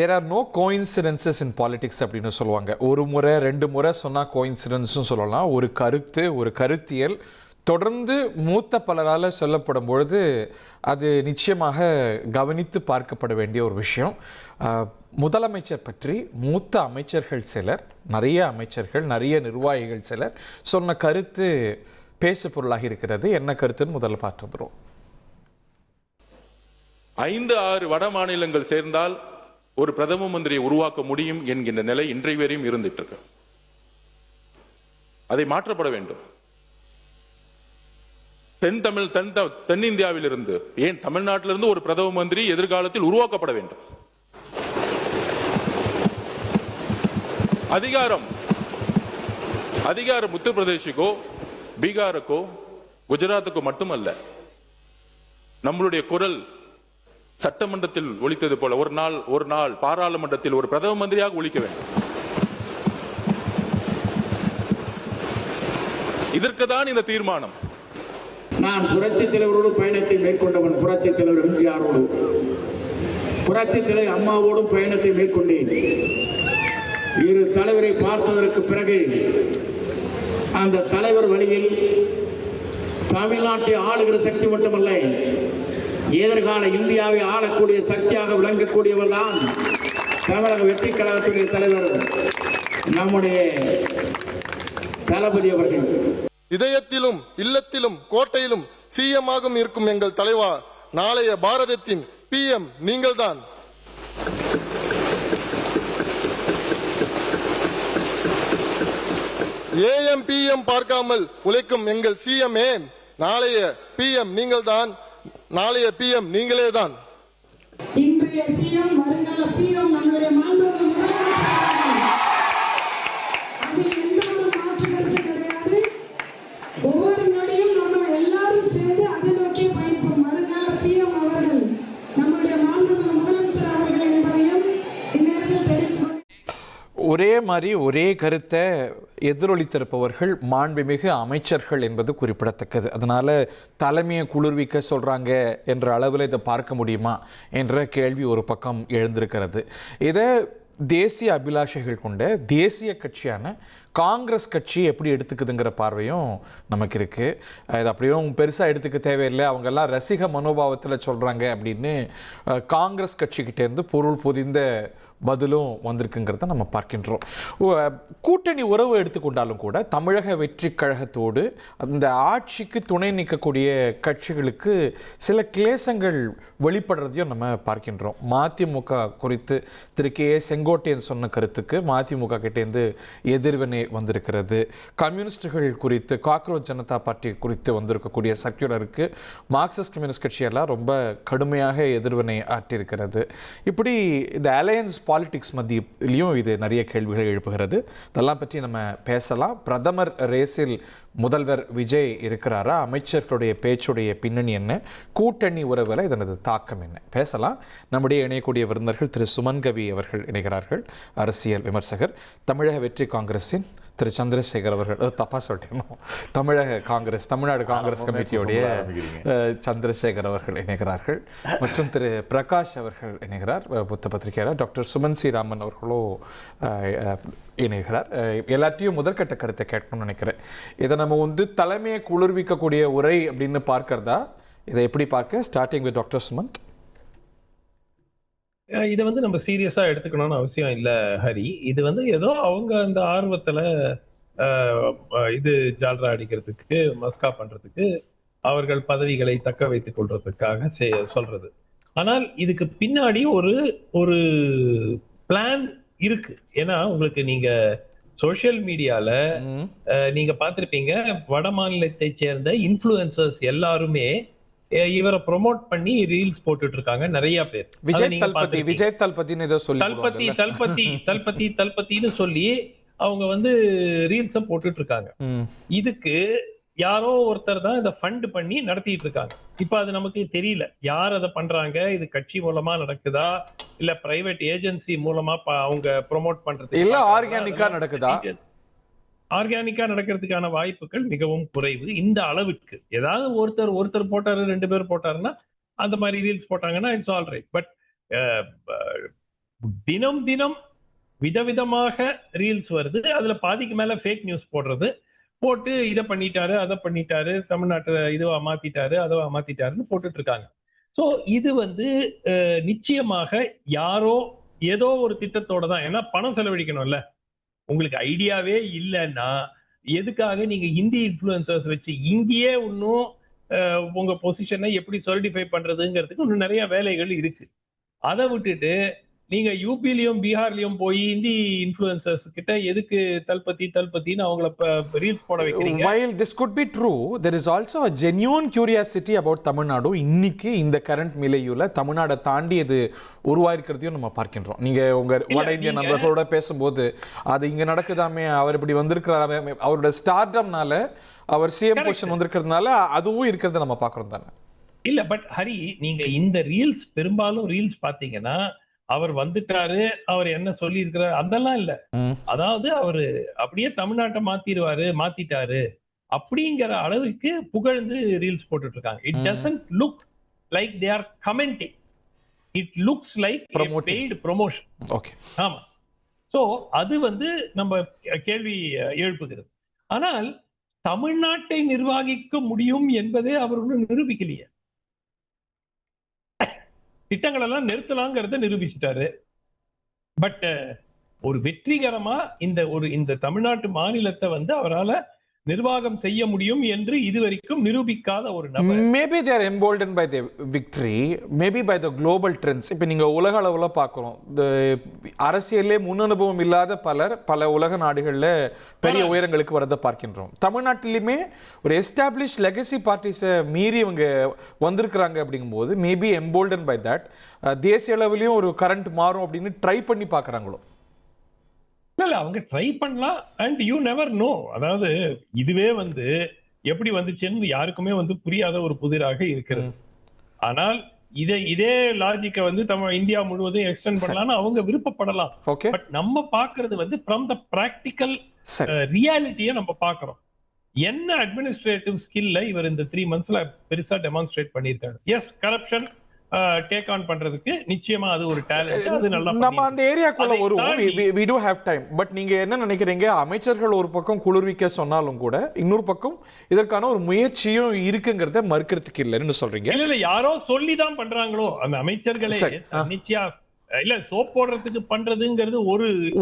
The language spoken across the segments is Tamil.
There are no coincidences in politics அப்படின்னு சொல்லுவாங்க. ஒரு முறை 2 முறை சொன்னால் கோயின்சிடென்ஸும் சொல்லலாம். ஒரு கருத்தியல் தொடர்ந்து மூத்த பலரால் சொல்லப்படும் பொழுது அது நிச்சயமாக கவனித்து பார்க்கப்பட வேண்டிய ஒரு விஷயம். முதலமைச்சர் பற்றி மூத்த அமைச்சர்கள் சிலர், நிறைய நிர்வாகிகள் சிலர் சொன்ன கருத்து பேசு பொருளாக இருக்கிறது. என்ன கருத்துன்னு முதல்ல பார்த்து வந்துடும். 5-6 வட மாநிலங்கள் சேர்ந்தால் ஒரு பிரதம மந்திரியை உருவாக்க முடியும் என்கின்ற நிலை இன்றைய வரையும் இருந்துட்டு இருக்கு. அதை மாற்றப்பட வேண்டும். தென்னிந்தியாவில் இருந்து, ஏன் தமிழ்நாட்டிலிருந்து ஒரு பிரதம மந்திரி எதிர்காலத்தில் உருவாக்கப்பட வேண்டும். அதிகாரம் உத்தரப்பிரதேசுக்கோ பீகாருக்கோ குஜராத்துக்கோ மட்டுமல்ல. நம்மளுடைய குரல் சட்டமன்றத்தில் ஒலித்தது போல ஒரு நாள் பாராளுமன்றத்தில் ஒரு பிரதம மந்திரியாக ஒலிக்க வேண்டும். இதற்குதான் இந்த தீர்மானம். நான் புரட்சி தலைவரோடு பயணத்தை மேற்கொண்டவன். புரட்சி தலைவர் எம்ஜிஆரோடு, புரட்சி தலைவர் அம்மாவோடும் பயணத்தை மேற்கொண்டேன். இரு தலைவரை பார்த்ததற்கு பிறகு அந்த தலைவர் வழியில் தமிழ்நாட்டை ஆளுகிற சக்தி மட்டுமல்ல, எதிர்கால இந்தியாவை ஆளக்கூடிய சக்தியாக விளங்கக்கூடியவர் தான் தமிழக வெற்றி கழகத்துடைய தலைவர் நம்முடைய தளபதி அவர்கள். இதயத்திலும் இல்லத்திலும் கோட்டையிலும் சிஎம்மாக இருக்கும் எங்கள் தலைவா, நாளைய பாரதத்தின் PM நீங்கள்தான். AM PM பார்க்காமல் உழைக்கும் எங்கள் CM-ஏ, நாளைய PM நீங்கள்தான், நாளைய PM நீங்களேதான். இன்றைய CM வருங்கால PM நம்முடைய மாண்புமிகு அதில் எந்த ஒரு மாற்று கருத்து கிடையாது. ஒவ்வொரு நொடியும் நம்ம எல்லாரும் சேர்ந்து அதை நோக்கி பயணிப்போம். வருங்கால PM அவர்கள் நம்முடைய மாண்புமிகு முதலமைச்சர் அவர்கள் என்பதையும் இந்நேரத்தில் தெரிவித்து ஒரே மாதிரி ஒரே கருத்தை எதிரொலித்திருப்பவர்கள் மாண்புமிகு அமைச்சர்கள் என்பது குறிப்பிடத்தக்கது. அதனால் தலைமையை குளிர்விக்க சொல்கிறாங்க என்ற அளவில் இதை பார்க்க முடியுமா என்ற கேள்வி ஒரு பக்கம் எழுந்திருக்கிறது. இதை தேசிய அபிலாஷைகள் கொண்ட தேசிய கட்சியான காங்கிரஸ் கட்சி எப்படி எடுத்துக்குதுங்கிற பார்வையும் நமக்கு இருக்குது. இது அப்படியும் பெருசாக எடுத்துக்க தேவையில்லை, அவங்கெல்லாம் ரசிக மனோபாவத்தில் சொல்கிறாங்க அப்படின்னு காங்கிரஸ் கட்சிக்கிட்டேருந்து பொருள் பொதிந்த பதிலும் வந்திருக்குங்கிறத நம்ம பார்க்கின்றோம். கூட்டணி உறவு எடுத்துக்கொண்டாலும் கூட தமிழக வெற்றி கழகத்தோடு அந்த ஆட்சிக்கு துணை நிற்கக்கூடிய கட்சிகளுக்கு சில கிளேசங்கள் வெளிப்படுறதையும் நம்ம பார்க்கின்றோம். மதிமுக குறித்து திரு கே செங்கோட்டையன் சொன்ன கருத்துக்கு மதிமுக கிட்டேருந்து எதிர்வினை வந்திருக்கிறது. கம்யூனிஸ்டுகள் குறித்து, காக்ரோச் ஜனதா பார்ட்டி குறித்து வந்திருக்கக்கூடிய சர்க்குலருக்கு மார்க்சிஸ்ட் கம்யூனிஸ்ட் கட்சியெல்லாம் ரொம்ப கடுமையாக எதிர்வினை ஆற்றியிருக்கிறது. இப்படி இந்த அலையன்ஸ் பாலிடிக்ஸ் மத்தியிலையும் இது நிறைய கேள்விகளை எழுப்புகிறது. இதெல்லாம் பற்றி நம்ம பேசலாம். பிரதமர் ரேஸில் முதல்வர் விஜய் இருக்கிறாரா? அமைச்சர்களுடைய பேச்சுடைய பின்னணி என்ன? கூட்டணி உறவில் இதனது தாக்கம் என்ன? பேசலாம். நம்முடைய இணையக்கூடிய விருந்தினர்கள் திரு சுமன் கவி அவர்கள் இணைகிறார்கள், அரசியல் விமர்சகர். தமிழக வெற்றி காங்கிரஸின் திரு சந்திரசேகர் அவர்கள், தப்பா சொல்லிட்டேன், தமிழ்நாடு காங்கிரஸ் கமிட்டியுடைய சந்திரசேகர் அவர்கள் இணைகிறார்கள். மற்றும் திரு பிரகாஷ் அவர்கள் இணைகிறார், புத்த பத்திரிகையாளர். டாக்டர் சுமன் சி ராமன் அவர்களோ இணைகிறார். எல்லாத்தையும் முதற்கட்ட கருத்தை கேட்கணும்னு நினைக்கிறேன். இதை நம்ம தலைமையை குளிர்விக்கக்கூடிய உரை அப்படின்னு பார்க்கறதா? இதை எப்படி பார்க்க? Starting with doctor Sumanth. இதை நம்ம சீரியஸா எடுத்துக்கணும்னு அவசியம் இல்லை ஹரி. இது ஏதோ அவங்க அந்த ஆர்வத்துல இது ஜால்ரா அடிக்கிறதுக்கு, மஸ்கா பண்றதுக்கு, அவர்கள் பதவிகளை தக்க வைத்துக் கொள்றதுக்காக சொல்றது. ஆனால் இதுக்கு பின்னாடி ஒரு பிளான் இருக்கு. ஏன்னா உங்களுக்கு நீங்க சோசியல் மீடியால நீங்க பார்த்திருப்பீங்க, வட மாநிலத்தை சேர்ந்த இன்ஃப்ளூயன்சர்ஸ் எல்லாருமே இவரை ப்ரோமோட் பண்ணி ரீல்ஸ் போட்டுட்டு இருக்காங்க நிறைய பேர். விஜய் தல்பத்தின்னு சொல்லி அவங்க ரீல்ஸ போட்டுட்டு இருக்காங்க. இதுக்கு யாரோ ஒருத்தர் தான் இதை ஃபண்ட் பண்ணி நடத்திட்டு இருக்காங்க. இப்ப அது நமக்கு தெரியல யார் அதை பண்றாங்க. இது கட்சி மூலமா நடக்குதா இல்ல பிரைவேட் ஏஜென்சி மூலமா அவங்க ப்ரோமோட் பண்றது இல்ல ஆர்கானிக்கா நடக்குதா? ஆர்கானிக்கா நடக்கிறதுக்கான வாய்ப்புகள் மிகவும் குறைவு. இந்த அளவுக்கு ஏதாவது ஒருத்தர் போட்டாரு, 2 பேர் போட்டாருன்னா அந்த மாதிரி ரீல்ஸ் போட்டாங்கன்னா இட்ஸ் ஆல் ரைட். பட் தினம் தினம் விதவிதமாக ரீல்ஸ் வருது. அதுல பாதிக்கு மேல ஃபேக் நியூஸ் போட்டு இதை பண்ணிட்டாரு, அதை பண்ணிட்டாரு, தமிழ்நாட்டை இதுவா மாத்திட்டாரு, அதுவா மாத்திட்டாருன்னு போட்டுட்டு இருக்காங்க. சோ இது நிச்சயமாக யாரோ ஏதோ ஒரு திட்டத்தோட தான். ஏன்னா பணம் செலவழிக்கணும்ல. உங்களுக்கு ஐடியாவே இல்லைன்னா எதுக்காக நீங்க ஹிந்தி இன்ஃப்ளூயன்சர்ஸ் வச்சு இங்கேயே இன்னும் உங்க பொசிஷனை எப்படி சாலிடிஃபை பண்றதுங்கிறதுக்கு இன்னும் நிறைய வேலைகள் இருக்கு. அதை விட்டுட்டு நீங்க யூபிலையும் பீகார்லயும் போய் ஹிந்தி இன்ஃப்ளூயன்சர்ஸ் கிட்ட எதுக்கு தல்பத்தின்னு அவங்கள ரீல்ஸ் போட வைக்கிறீங்க? While this could be true, there is also a genuine curiosity about Tamil Nadu. இன்னைக்கு இந்த கரண்ட் மிலையுல தமிழ்நாடை தாண்டி இது உருவாயிருக்கிறதையும் நம்ம பார்க்கின்றோம். நீங்க உங்க வட இந்திய நண்பர்களோட பேசும்போது அது இங்க நடக்குதாமே, அவர் இப்படி வந்திருக்கிறாரு, அவரோட ஸ்டார்டம்னால அவர் சிஎம் பொசிஷன் வந்திருக்கிறதுனால அதுவும் இருக்கிறத நம்ம பார்க்கறோம் தானே. இல்ல பட் ஹரி, நீங்க இந்த ரீல்ஸ் பெரும்பாலும் ரீல்ஸ் பாத்தீங்கன்னா அவர் வந்துட்டாரு, அவர் என்ன சொல்லி இருக்கிறார் அதெல்லாம் இல்ல. அதாவது அவரு அப்படியே தமிழ்நாட்டை மாத்திட்டாரு அப்படிங்கிற அளவுக்கு புகழ்ந்து ரீல்ஸ் போட்டுட்டு இருக்காங்க. It doesn't look like they are commenting, it looks like paid promotion. Okay, ஆமா. சோ அது நம்ம கேள்வி எழுப்புகிறது. ஆனால் தமிழ்நாட்டை நிர்வகிக்க முடியும் என்பதே அவர் ஒன்றும் நிரூபிக்கலையே. திட்டங்கள் எல்லாம் நிறுத்தலாங்கிறத நிரூபிச்சிட்டாரு. பட் ஒரு வெற்றிகரமா இந்த தமிழ்நாட்டு மாநிலத்தை அவரால் நிர்வாகம் செய்ய முடியும் என்று இதுவரைக்கும் நிரூபிக்காத ஒரு நபர். Maybe they are emboldened by their victory, maybe by the global trends. இப்போ நீங்க உலக அளவுல பார்க்குறோம், அரசியலே முன் அனுபவம் இல்லாத பல உலக நாடுகள்ல பெரிய உயரங்களுக்கு வரதை பார்க்கின்றோம். தமிழ்நாட்டிலுமே ஒரு எஸ்டாப்ளிஷ் லெகசி பார்ட்டிஸை மீறி இவங்க வந்திருக்கிறாங்க அப்படிங்கும்போது மேபி எம்போல்டன் பை தட் தேசிய அளவுலையும் ஒரு கரண்ட் மாறும் அப்படின்னு ட்ரை பண்ணி பார்க்குறாங்களோ? இல்ல, அவங்க ட்ரை பண்ணலாம். And you never know. அதாவது இதுவே எப்படி வந்துச்சுன்னு யாருக்குமே புரியாத ஒரு புதிராக இருக்கிறது. ஆனால் இதே லாஜிக்கை இந்தியா முழுவதும் எக்ஸ்டெண்ட் பண்ணலாம்னு அவங்க விருப்பப்படலாம். பட் நம்ம பாக்குறது ஃப்ரம் த பிராக்டிக்கல் ரியாலிட்டியை நம்ம பாக்குறோம். என்ன அட்மினிஸ்ட்ரேட்டிவ் ஸ்கில்ல இவர் இந்த 3 monthsல பெருசா டெமான்ஸ்ட்ரேட் பண்ணியிருக்காரு. எஸ், கரப்ஷன் டேக் ஆன் பண்றதுக்கு நிச்சயமா அது ஒரு டேலண்ட். அது நல்லா நம்ம அந்த ஏரியாக்குள்ள வருவோம். we do have time. But நீங்க என்ன நினைக்கிறீங்க? அமைச்சர்கள் ஒரு பக்கம் குளிர்விக்க சொன்னாலும் கூட இன்னொரு பக்கம் இதற்கான ஒரு முயற்சியும் இருக்குங்கிறத மறுக்கிறதுக்கு இல்லைன்னு சொல்றீங்க. இல்ல யாரோ சொல்லிதான் பண்றாங்களோ அந்த அமைச்சர்களே. நிச்சயம் இல்ல, சோப் போடுறதுக்கு பண்றதுங்கிறது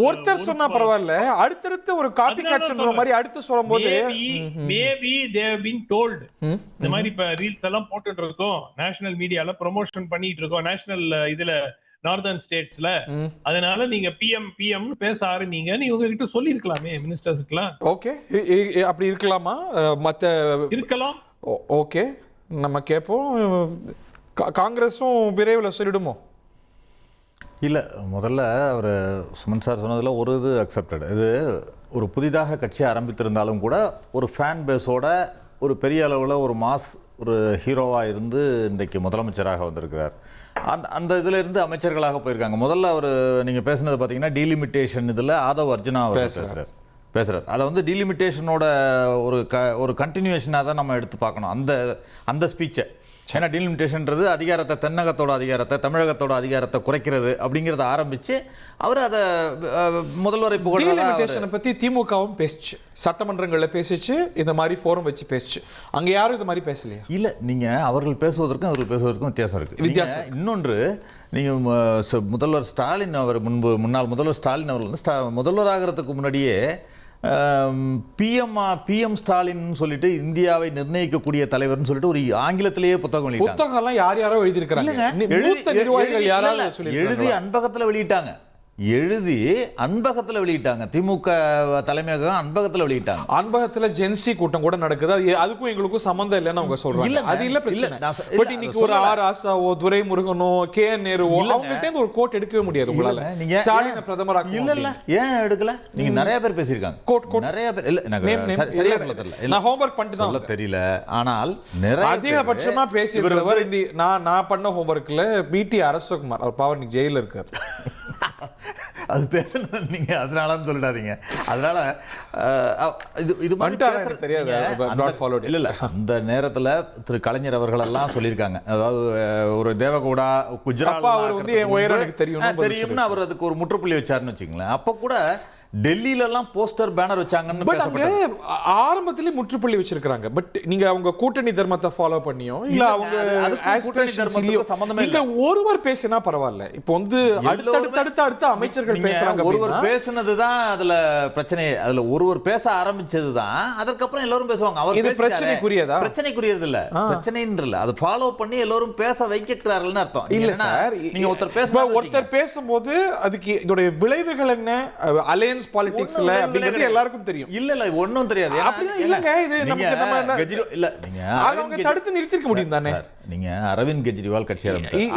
ஒருத்தர் சொன்னா பரவாயில்ல, அடுத்தடுத்து ஒரு காப்பி கேட்ஸ்ன்ற மாதிரி அடுத்து சொல்லும்போது maybe they have been told இந்த மாதிரி இப்ப ரீல்ஸ் எல்லாம் போட்டுட்டு இருக்கோம், நேஷனல் மீடியால ப்ரொமோஷன் பண்ணிட்டு இருக்கோம், நேஷனல் இதுல நார்தர்ன் ஸ்டேட்ஸ்ல, அதனால நீங்க பிஎம் பேச ஆரம்பிங்கன்னு இவங்க கிட்ட சொல்லி இருக்கலாமே மினிஸ்டர்ஸ்க்குலாம். ஓகே, அப்படி இருக்கலாமா? மத்த இருக்கலாம். ஓகே, நம்ம கேட்போம். காங்கிரஸும் விரைவில் சொல்லிடுமோ? இல்லை, முதல்ல அவர் சுமன் சார் சொன்னதில் ஒரு இது அக்செப்டட். இது ஒரு புதிதாக கட்சி ஆரம்பித்திருந்தாலும் கூட ஒரு ஃபேன் பேஸோட ஒரு பெரிய அளவில் ஒரு மாஸ் ஒரு ஹீரோவாக இருந்து இன்றைக்கு முதலமைச்சராக வந்திருக்கிறார். அந்த இதில் இருந்து அமைச்சர்களாக போயிருக்காங்க. முதல்ல அவர் நீங்கள் பேசுனது பார்த்தீங்கன்னா டீலிமிட்டேஷன் இதில் ஆதவ் அர்ஜுனா அவர் பேசுகிறார். அதை டீலிமிட்டேஷனோட ஒரு கண்டினியூஷனாக தான் நம்ம எடுத்து பார்க்கணும் அந்த ஸ்பீச்சை. ஏன்னா டீலிமிட்டேஷன்றது அதிகாரத்தை, தென்னகத்தோட அதிகாரத்தை, தமிழகத்தோட அதிகாரத்தை குறைக்கிறது அப்படிங்கிறத ஆரம்பிச்சு அவர் அதை முதல்வரை டீலிமிட்டேஷனை பற்றி திமுகவும் பேசிச்சு, சட்டமன்றங்களில் பேசிச்சு, இந்த மாதிரி ஃபோரம் வச்சு பேசிச்சு. அங்கே யாரும் இது மாதிரி பேசலையா? இல்லை, நீங்கள் அவர்கள் பேசுவதற்கும் வித்தியாசம் இருக்குது. இன்னொன்று, நீங்கள் முதல்வர் ஸ்டாலின் அவர் முன்னாள் முதல்வர் ஸ்டாலின் அவர் முதல்வர் ஆகிறதுக்கு முன்னாடியே பிஎம் ஸ்டாலின் சொல்லிட்டு இந்தியாவை நிர்ணயிக்கக்கூடிய தலைவர்னு சொல்லிட்டு ஒரு ஆங்கிலத்திலேயே புத்தகம் யாரோ எழுதி அன்பகத்தில் வெளியிட்டாங்க. திமுக தலைமையகம் அன்பகத்தில் வெளியிட்டாங்க. அன்பகத்தில் ஜென்சி கூட்டம் கூட நடக்குது. அதுக்கும் எங்களுக்கும் சம்பந்தம் இல்லைன்னு அவங்க சொல்றாங்க. அது இல்ல பிரச்சனை. பட் இன்னைக்கு ஒரு ஆர் ஆசாவோ, துரைமுருகனோ, கே நேருவோ அவங்ககிட்ட ஒரு கோட் எடுக்கவே முடியாது உங்களால. நீங்க ஸ்டாலினை பிரதமராக இல்ல ஏன் எடுக்கல? நீங்க நிறைய பேர் பேசியிருக்காங்க. கோட் நிறைய பேர் இல்ல, எனக்கு சரியா சொல்ல தெரியல. நான் ஹோம்வொர்க் பண்ணிட்டு தான் தெரியல. ஆனால் நிறைய அதிகபட்சமா பேசியவர் நான் பண்ண ஹோம்வொர்க்ல பிடி அரசகுமார், அவர் பவர் ஜெயில இருக்காரு. அது பேசுனது நீங்கள் அதனால சொல்லிடாதீங்க. அதனால இது வந்துட்டாரா தெரியாது, not followed. இல்லை அந்த நேரத்தில் திரு கலைஞர் அவர்கள் எல்லாம் சொல்லியிருக்காங்க. அதாவது ஒரு தேவகவுடா அப்பா அவர் வந்து என் உயரம் எனக்கு தெரியும்னு அவர் அதுக்கு ஒரு முற்றுப்புள்ளி வச்சாருன்னு வச்சுங்களேன். அப்போ கூட டெல்லியில எல்லாம் போஸ்டர் பேனர் வச்சாங்கன்னு பேசப்பட்டது. ஆரம்பத்திலே முற்றுப்புள்ளி வச்சிருக்காங்க. பட் நீங்க அவங்க கூட்டணி தர்மத்தை ஃபாலோ பண்ணியோ இல்ல அவங்க சம்பந்தமே இல்ல, ஒருவர் பேசினா பரவாயில்ல. இப்போ வந்து அடுத்த அமைச்சர்கள் பேசுறாங்க, ஒருவர் பேசுனதுதான் அதுல பிரச்சனை. அதுல ஒருவர் பேச ஆரம்பிச்சதுதான் அதுக்கப்புறம் எல்லாரும் பேசுவாங்க. அவர் இது பிரச்சனைக்குரியதா? பிரச்சனைக்குரியது இல்ல, பிரச்சனைன்ற இல்ல, அது ஃபாலோ பண்ணி எல்லாரும் பேச வைக்கிறார்கள்னு அர்த்தம். இல்ல சார், நீங்க ஒருத்தர் பேசும்போது அதுக்கு இதோட விளைவுகள் என்ன, அலையன்ஸ் பாலிடிக்ஸ்ல அப்படிங்கிறது எல்லாருக்கும் தெரியும். இல்ல ஒண்ணும் தெரியாது. இல்லங்க, இது நமக்கு இல்ல நீங்க அவங்க தடுத்து நிறுத்திக்க முடியும் தானே. நீங்க அரவிந்த் கெஜ்ரிவால் கட்சி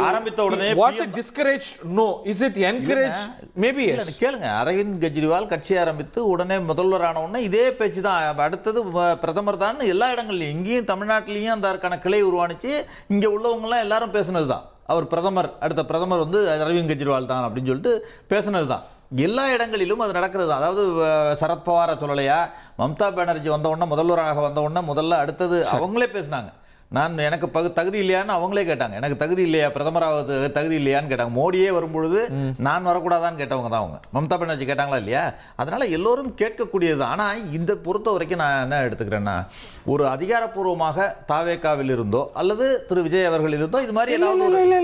ஆரம்பித்த உடனே was it discouraged? No. Is it encouraged? Maybe yes. கேளுங்க, அரவிந்த் கெஜ்ரிவால் கட்சி ஆரம்பித்து உடனே முதல்வரான உடனே இதே பேச்சு தான். அடுத்தது பிரதமர் தான் எல்லா இடங்கள்லயும், இங்கேயும் தமிழ்நாட்டிலையும் அதற்கான கிளை உருவானிச்சு இங்க உள்ளவங்க எல்லாம் எல்லாரும் பேசுனதுதான். அவர் பிரதமர், அடுத்த பிரதமர் வந்து அரவிந்த் கெஜ்ரிவால் தான் அப்படின்னு சொல்லிட்டு பேசுனதுதான். எல்லா இடங்களிலும் அது நடக்கிறது. அதாவது சரத்பவாரை சொல்லலையா, மம்தா பானர்ஜி வந்த உடனே முதல்வராக வந்த உடனே முதல்ல அடுத்தது அவங்களே பேசினாங்க. எனக்கு தகுதி இல்லையான்னு அவங்களே கேட்டாங்க. எனக்கு தகுதி இல்லையா, பிரதமராவது தகுதி இல்லையான்னு கேட்டாங்க. மோடியே வரும்பொழுது நான் வரக்கூடாதான்னு கேட்டவங்க தான் அவங்க. மம்தா பானர்ஜி கேட்டாங்களா இல்லையா? அதனால எல்லோரும் கேட்கக்கூடியது. ஆனால் இந்த பொறுத்த வரைக்கும் நான் என்ன எடுத்துக்கிறேன்னா, ஒரு அதிகாரப்பூர்வமாக தாவேக்காவில் இருந்தோ அல்லது திரு விஜய் அவர்கள் இருந்தோ இது மாதிரி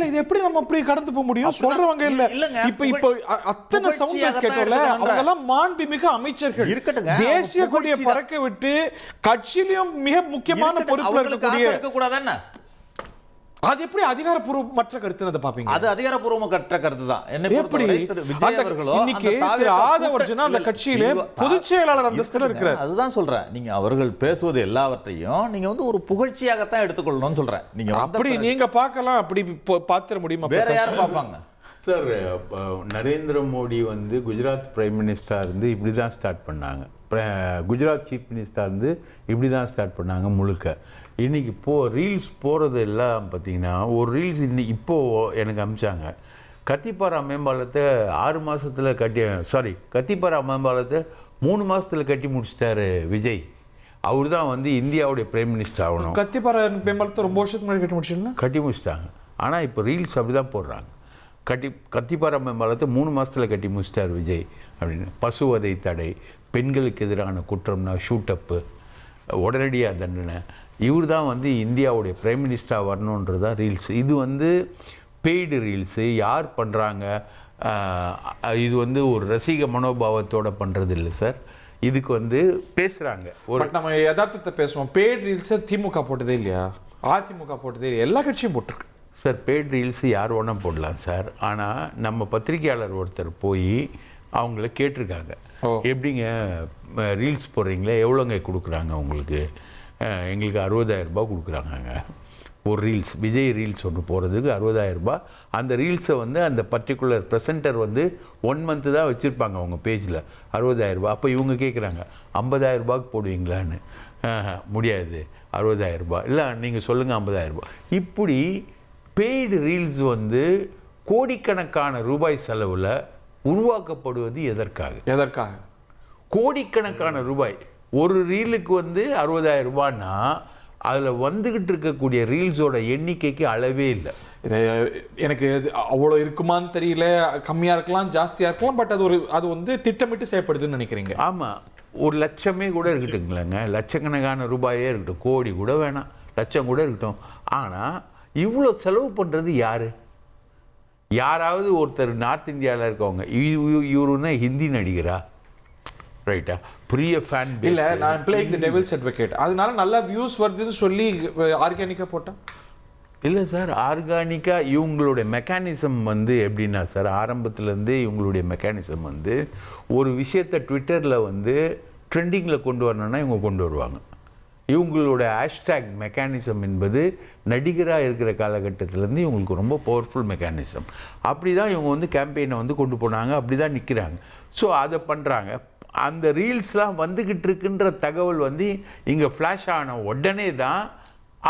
இது எப்படி நம்ம அப்படி கடந்து போக முடியும்? சொல்றவங்க இல்ல. இப்போ அத்தனை சவுண்ட்ஸ் கேட்டோம்ல, அவங்க எல்லாம் மாண்புமிகு அமைச்சர்கள் இருக்கட்டுங்க, தேசிய கொடியை பறக்க விட்டு கட்சியிலும் மிக முக்கியமான பொறுப்புல இருக்கக்கூடிய கூடாதானே. அது எப்படி அதிகாரப்பூர்வமற்ற கருத்துனதை பாப்பீங்க? அது அதிகாரப்பூர்வமற்ற கருத்து தான். என்ன எப்படி விஜய் அவர்களோ இன்னைக்கு ஆதவர்ஜுனா அந்த கட்சியிலே பொதுச் செயலாளர் அந்தஸ்துல இருக்கிறார். அதுதான் சொல்றேன். நீங்க அவர்கள் பேசுவது எல்லாவற்றையும் நீங்க வந்து ஒரு புகழ்ச்சியாகத்தான் எடுத்துக்கொள்ளணும்னு சொல்றேன். நீங்க அப்படி நீங்க பார்க்கலாம், அப்படி பாத்திர முடியுமா? வேற யார் பார்ப்பாங்க சார்? நரேந்திர மோடி வந்து குஜராத் பிரைம் மினிஸ்டரா இருந்து இப்படி தான் ஸ்டார்ட் பண்ணாங்க. குஜராத் சீஃப் மினிஸ்டர் இருந்து இப்படி தான் ஸ்டார்ட் பண்ணாங்க முழுக்க. இன்றைக்கி ரீல்ஸ் போகிறது எல்லாம் பார்த்திங்கன்னா, ஒரு ரீல்ஸ் இப்போது எனக்கு அனுப்பிச்சாங்க. கத்திப்பாரா மேம்பாலத்தை 6 மாதத்தில் கத்திப்பாரா மேம்பாலத்தை 3 மாதத்தில் கட்டி முடிச்சிட்டாரு விஜய். அவர் தான் வந்து இந்தியாவுடைய பிரைம் மினிஸ்டர் ஆகணும். கத்திப்பாரா மேம்பாலத்தை ரொம்ப வருஷத்துக்கு முன்னாடி கட்டி முடிச்சிட்டாங்க. ஆனால் இப்போ ரீல்ஸ் அப்படி தான் போடுறாங்க. கத்திப்பாரா மேம்பாலத்தை 3 மாதத்தில் கட்டி முடிச்சிட்டார் விஜய் அப்படின்னு. பசுவதை தடை, பெண்களுக்கு எதிரான குற்றம்னா ஷூட்டப்பு, உடனடியாக தண்டனை. இவர் தான் வந்து இந்தியாவுடைய பிரைம் மினிஸ்டராக வரணுன்றது தான் ரீல்ஸ். இது வந்து பெய்டு ரீல்ஸு. யார் பண்ணுறாங்க? இது வந்து ஒரு ரசிக மனோபாவத்தோடு பண்ணுறது இல்லை சார். இதுக்கு வந்து பேசுகிறாங்க. ஒரு நம்ம யதார்த்தத்தை பேசுவோம். பெய்டு ரீல்ஸை திமுக போட்டதே இல்லையா, அதிமுக போட்டதே இல்லையா, எல்லா கட்சியும் போட்டிருக்கு சார். பெய்டு ரீல்ஸு யார் வேணா போடலாம் சார். ஆனால் நம்ம பத்திரிகையாளர் ஒருத்தர் போய் அவங்கள கேட்டிருக்காங்க, எப்படிங்க ரீல்ஸ் போடுறீங்களே, எவ்வளோங்க கொடுக்குறாங்க உங்களுக்கு? எங்களுக்கு 60,000 ரூபாய் கொடுக்குறாங்க ஒரு ரீல்ஸ். விஜய் ரீல்ஸ் ஒன்று போகிறதுக்கு 60,000 ரூபாய். அந்த ரீல்ஸை வந்து அந்த பர்டிகுலர் ப்ரெசென்டர் வந்து 1 மந்த்து தான் வச்சுருப்பாங்க அவங்க பேஜில். 60,000 ரூபாய். அப்போ இவங்க கேட்குறாங்க 50,000 ரூபாய்க்கு போடுவீங்களான்னு. முடியாது, 60,000 ரூபாய். இல்லை நீங்கள் சொல்லுங்கள் 50,000 ரூபாய். இப்படி பெய்டு ரீல்ஸ் வந்து கோடிக்கணக்கான ரூபாய் செலவில் உருவாக்கப்படுவது எதற்காக? கோடிக்கணக்கான ரூபாய். ஒரு ரீலுக்கு வந்து 60,000 ரூபாய்னா அதில் வந்துக்கிட்டு இருக்கக்கூடிய ரீல்ஸோட எண்ணிக்கைக்கு அளவே இல்லை. எனக்கு அவ்வளோ இருக்குமான்னு தெரியல, கம்மியாக இருக்கலாம், ஜாஸ்தியாக இருக்கலாம். பட் அது வந்து திட்டமிட்டு செய்யப்படுதுன்னு நினைக்கிறீங்க? ஆமாம், 1,00,000 கூட இருக்கட்டுங்களேங்க, லட்சக்கணக்கான ரூபாயே இருக்கட்டும், கோடி கூட வேணாம், லட்சம் கூட இருக்கட்டும். ஆனால் இவ்வளோ செலவு பண்ணுறது யார்? யாராவது ஒருத்தர் நார்த் இந்தியாவில் இருக்கவங்க, இவருன்னா ஹிந்தி நடிகரா, ரைட்டா, பெரிய ஃபேன் இல்லை, நான் பிளேயிங் தி டெவில்ஸ் அட்வொகேட், அதனால நல்லா வியூஸ் வருதுன்னு சொல்லி ஆர்கானிக்காக போட்டேன். இல்லை சார், ஆர்கானிக்காக இவங்களுடைய மெக்கானிசம் வந்து எப்படின்னா சார், ஆரம்பத்துலேருந்து இவங்களுடைய மெக்கானிசம் வந்து ஒரு விஷயத்தை ட்விட்டரில் வந்து ட்ரெண்டிங்கில் கொண்டு வரணும்னா இவங்க கொண்டு வருவாங்க. இவங்களோட ஹேஷ்டேக் மெக்கானிசம் என்பது நடிகராக இருக்கிற காலகட்டத்திலேருந்து இவங்களுக்கு ரொம்ப பவர்ஃபுல் மெக்கானிசம். அப்படி தான் இவங்க வந்து கேம்பெயினை வந்து கொண்டு போனாங்க, அப்படி தான் நிற்கிறாங்க. ஸோ அதை பண்ணுறாங்க. அந்த ரீல்ஸ்லாம் வந்துக்கிட்டு இருக்குன்ற தகவல் வந்து இங்கே ஃப்ளாஷ் ஆன உடனே தான்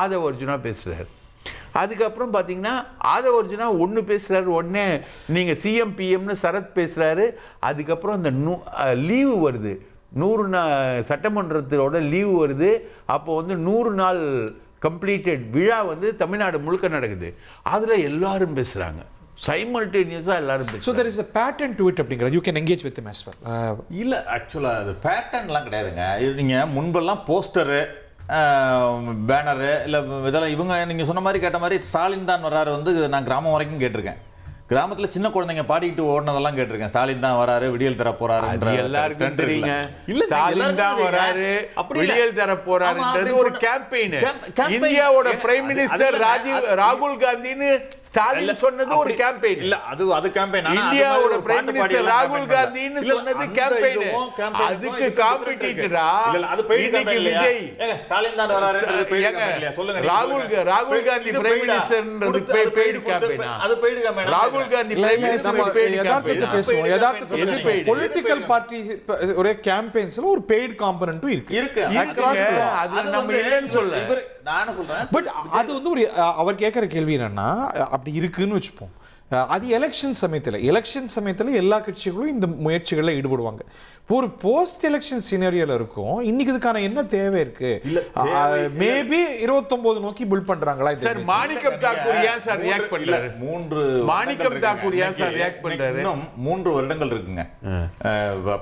ஆதவ அர்ஜுனா பேசுகிறார். அதுக்கப்புறம் பார்த்தீங்கன்னா ஆதவர்ஜுனா ஒன்று பேசுகிறாரு, உடனே நீங்கள் சிஎம் பிஎம்னு சரத் பேசுகிறாரு. அதுக்கப்புறம் இந்த லீவு வருது, 100 சட்டமன்றத்தோட லீவு வருது. அப்போ வந்து 100 நாள் கம்ப்ளீட்டட் விழா வந்து தமிழ்நாடு முழுக்க நடக்குது. அதில் எல்லாரும் பேசுகிறாங்க, சைமல்டேனியஸாக எல்லாரும் பேசுகிறாங்க. So there is a pattern to it அப்படிங்கிறது. You can engage with them as well. இல்லை ஆக்சுவலாக அது பேட்டர்ன்லாம் கிடையாதுங்க. நீங்கள் முன்பெல்லாம் போஸ்டரு, பேனரு, இல்லை இதெல்லாம் இவங்க நீங்கள் சொன்ன மாதிரி கேட்ட மாதிரி ஸ்டாலின் தான் வராரு வந்து நான் கிராமம் வரைக்கும் கேட்டிருக்கேன். கிராமத்தில் சின்ன குழந்தைங்க பாடிக்கிட்டு ஓடினதெல்லாம் கேட்டிருக்கேன். ஸ்டாலின் தான் வராரு, விடியல் தர போறாரு, எல்லாருக்கும் தெரியுங்க. ஸ்டாலின் தான் வராரு, விடியல் தர போறாருன்றது ஒரு கேம்பெயின். இந்தியாவோட பிரைம் மினிஸ்டர் ராகுல் காந்தின்னு ஸ்டாலின் சொன்னது ஒரு கேம்பெயின். இல்ல அது கேம்பெயின். இந்தியாவோட பிரைம் மினிஸ்டர் ராகுல் காந்தின்னு சொன்னது கேம்பெயின். அதுக்கு காம்படிட்டரா இன்னைக்கு விஜய் ஸ்டாலின் தான் வராருன்றது பெய்டு கேம்பெயின் இல்லையா? சொல்லுங்க. ராகுல் காந்தி பிரைம் மினிஸ்டர்ன்றது பெய்டு கேம்பெயினா? அது பெய்டு கேம்பெயின். ராகுல் காந்தி பிரைம் மினிஸ்டர் பெய்டு கேம்பெயினா? பேசுவோம். யதார்த்தத்தை பொலிட்டிக்கல் பார்ட்டி ஒரே கேம்பெயின்ஸ்ல ஒரு பெய்டு காம்பனன்ட்டும் இருக்கு. அது நம்ம இல்லைன்னு சொல்ல நானும் சொல்றேன். பட் அது வந்து ஒரு அவர் கேட்குற கேள்வி என்னன்னா, அப்படி இருக்குன்னு வச்சுப்போம், அது எலெக்ஷன் சமயத்தில் எல்லா கட்சிகளும் இந்த முயற்சிகளில் ஈடுபடுவாங்க. ஒரு போஸ்ட் எலெக்ஷன் சினாரியோல இருக்கும். இன்னைக்கு இதுக்கான என்ன தேவை இருக்கு? மேபி 29 நோக்கி பில்ட் பண்றாங்களா? சார் மாணிக்கம் தாக்கூர் ஏன் சார் ரியாக்ட் பண்ணல? மாணிக்கம் தாக்கூர் ஏன் சார் ரியாக்ட் பண்றாரு? இன்னும் 3 வருடங்கள் இருக்குங்க.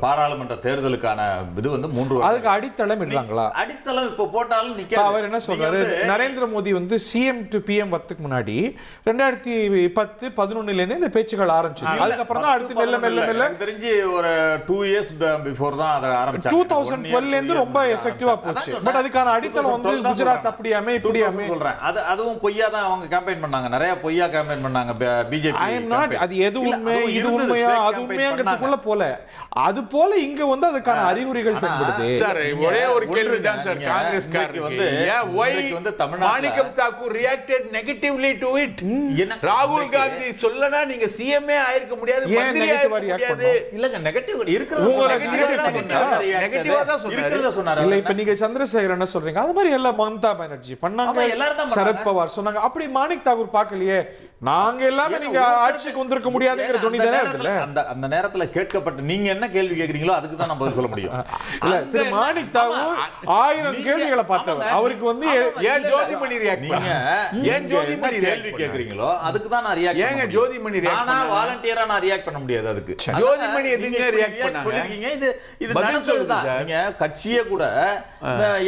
பாராளுமன்ற தேர்தலுக்கான இது வந்து 3 வருடம். அதுக்கு அடித்தளம் இடுறாங்களா? அடித்தளம் இப்ப போட்டாலும் நிக்காது. அவர் என்ன சொல்றாரு, நரேந்திர மோடி வந்து சிஎம் டு பிஎம் வரதுக்கு முன்னாடி 2010-11 இருந்து இந்த பேச்சுகள் ஆரம்பிச்சு. அதுக்கப்புறம் தான் அடுத்து மெல்ல தெரிஞ்சு ஒரு 2 இயர்ஸ் பிஃபோர் தான் அதை ஆரம்பிச்சாங்க. 2012 இருந்து ரொம்ப எஃபெக்டிவா போச்சு. பட் அதுக்கான அடித்தளம் வந்து குஜராத் அப்படியாமே இப்படியாமே சொல்றேன். அதுவும் பொய்யா தான் அவங்க கேம்பெயின் பண்ணாங்க. நிறைய பொய்யா கேம்பெயின் பண்ணாங்க பிஜேபி. ஐ அம் நாட் அது எது உண்மை இது உண்மையா அது உண்மையாங்கிறதுக்குள்ள போல அது போல இங்க வந்து அதுக்கான அறிகுறிகள் தென்படுது. சார் ஒரே ஒரு கேள்வி தான் சார், காங்கிரஸ்காரருக்கு வந்து why Manickam Tagore reacted negatively to it? ராகுல் காந்தி சொல்லனா நீங்க சிஎம்ஏ ஆயிருக்க முடியாது, மந்திரி ஆயிருக்க முடியாது. இல்லங்க நெகட்டிவ் இருக்குறது நெகட்டிவா தான் சொன்னாரு. இல்ல இப்ப நீங்க சந்திரசேகர் என்ன சொல்றீங்க, அது மாதிரி எல்லாம் மம்தா பானர்ஜி பண்ணாங்க, சரத் பவார் சொன்னாங்க. அப்படி மாணிக் தாக்கூர் பார்க்கலையே, நாங்க எல்லாமே நீங்க ஆட்சிக்கு வந்திருக்க முடியாதுங்கிற துணி தானே இருக்குல்ல. அந்த நேரத்துல கேட்கப்பட்ட நீங்க என்ன கேள்வி கேக்குறீங்களோ அதுக்கு தான் நான் பதில் சொல்ல முடியும். இல்ல திரு மாணிக் தாக்கூர் 1000 கேள்விகளை பார்த்தவர். அவருக்கு வந்து ஏன் ஜோதிமணி ரியாக்ட் பண்ணீங்க? ஏன் ஜோதிமணி கேள்வி கேக்குறீங்களோ அதுக்கு தான் நான் ரியாக்ட். ஏங்க ஜோதிமணி ரியாக்ட் பண்ணா வாலண்டியரா நான் ரியாக்ட் பண்ண முடியாது. அதுக்கு ஜோதிமணி எதுங்க ரியாக்ட் பண்ணாங்க? இது நடந்ததுதான். நீங்க கட்சியே கூட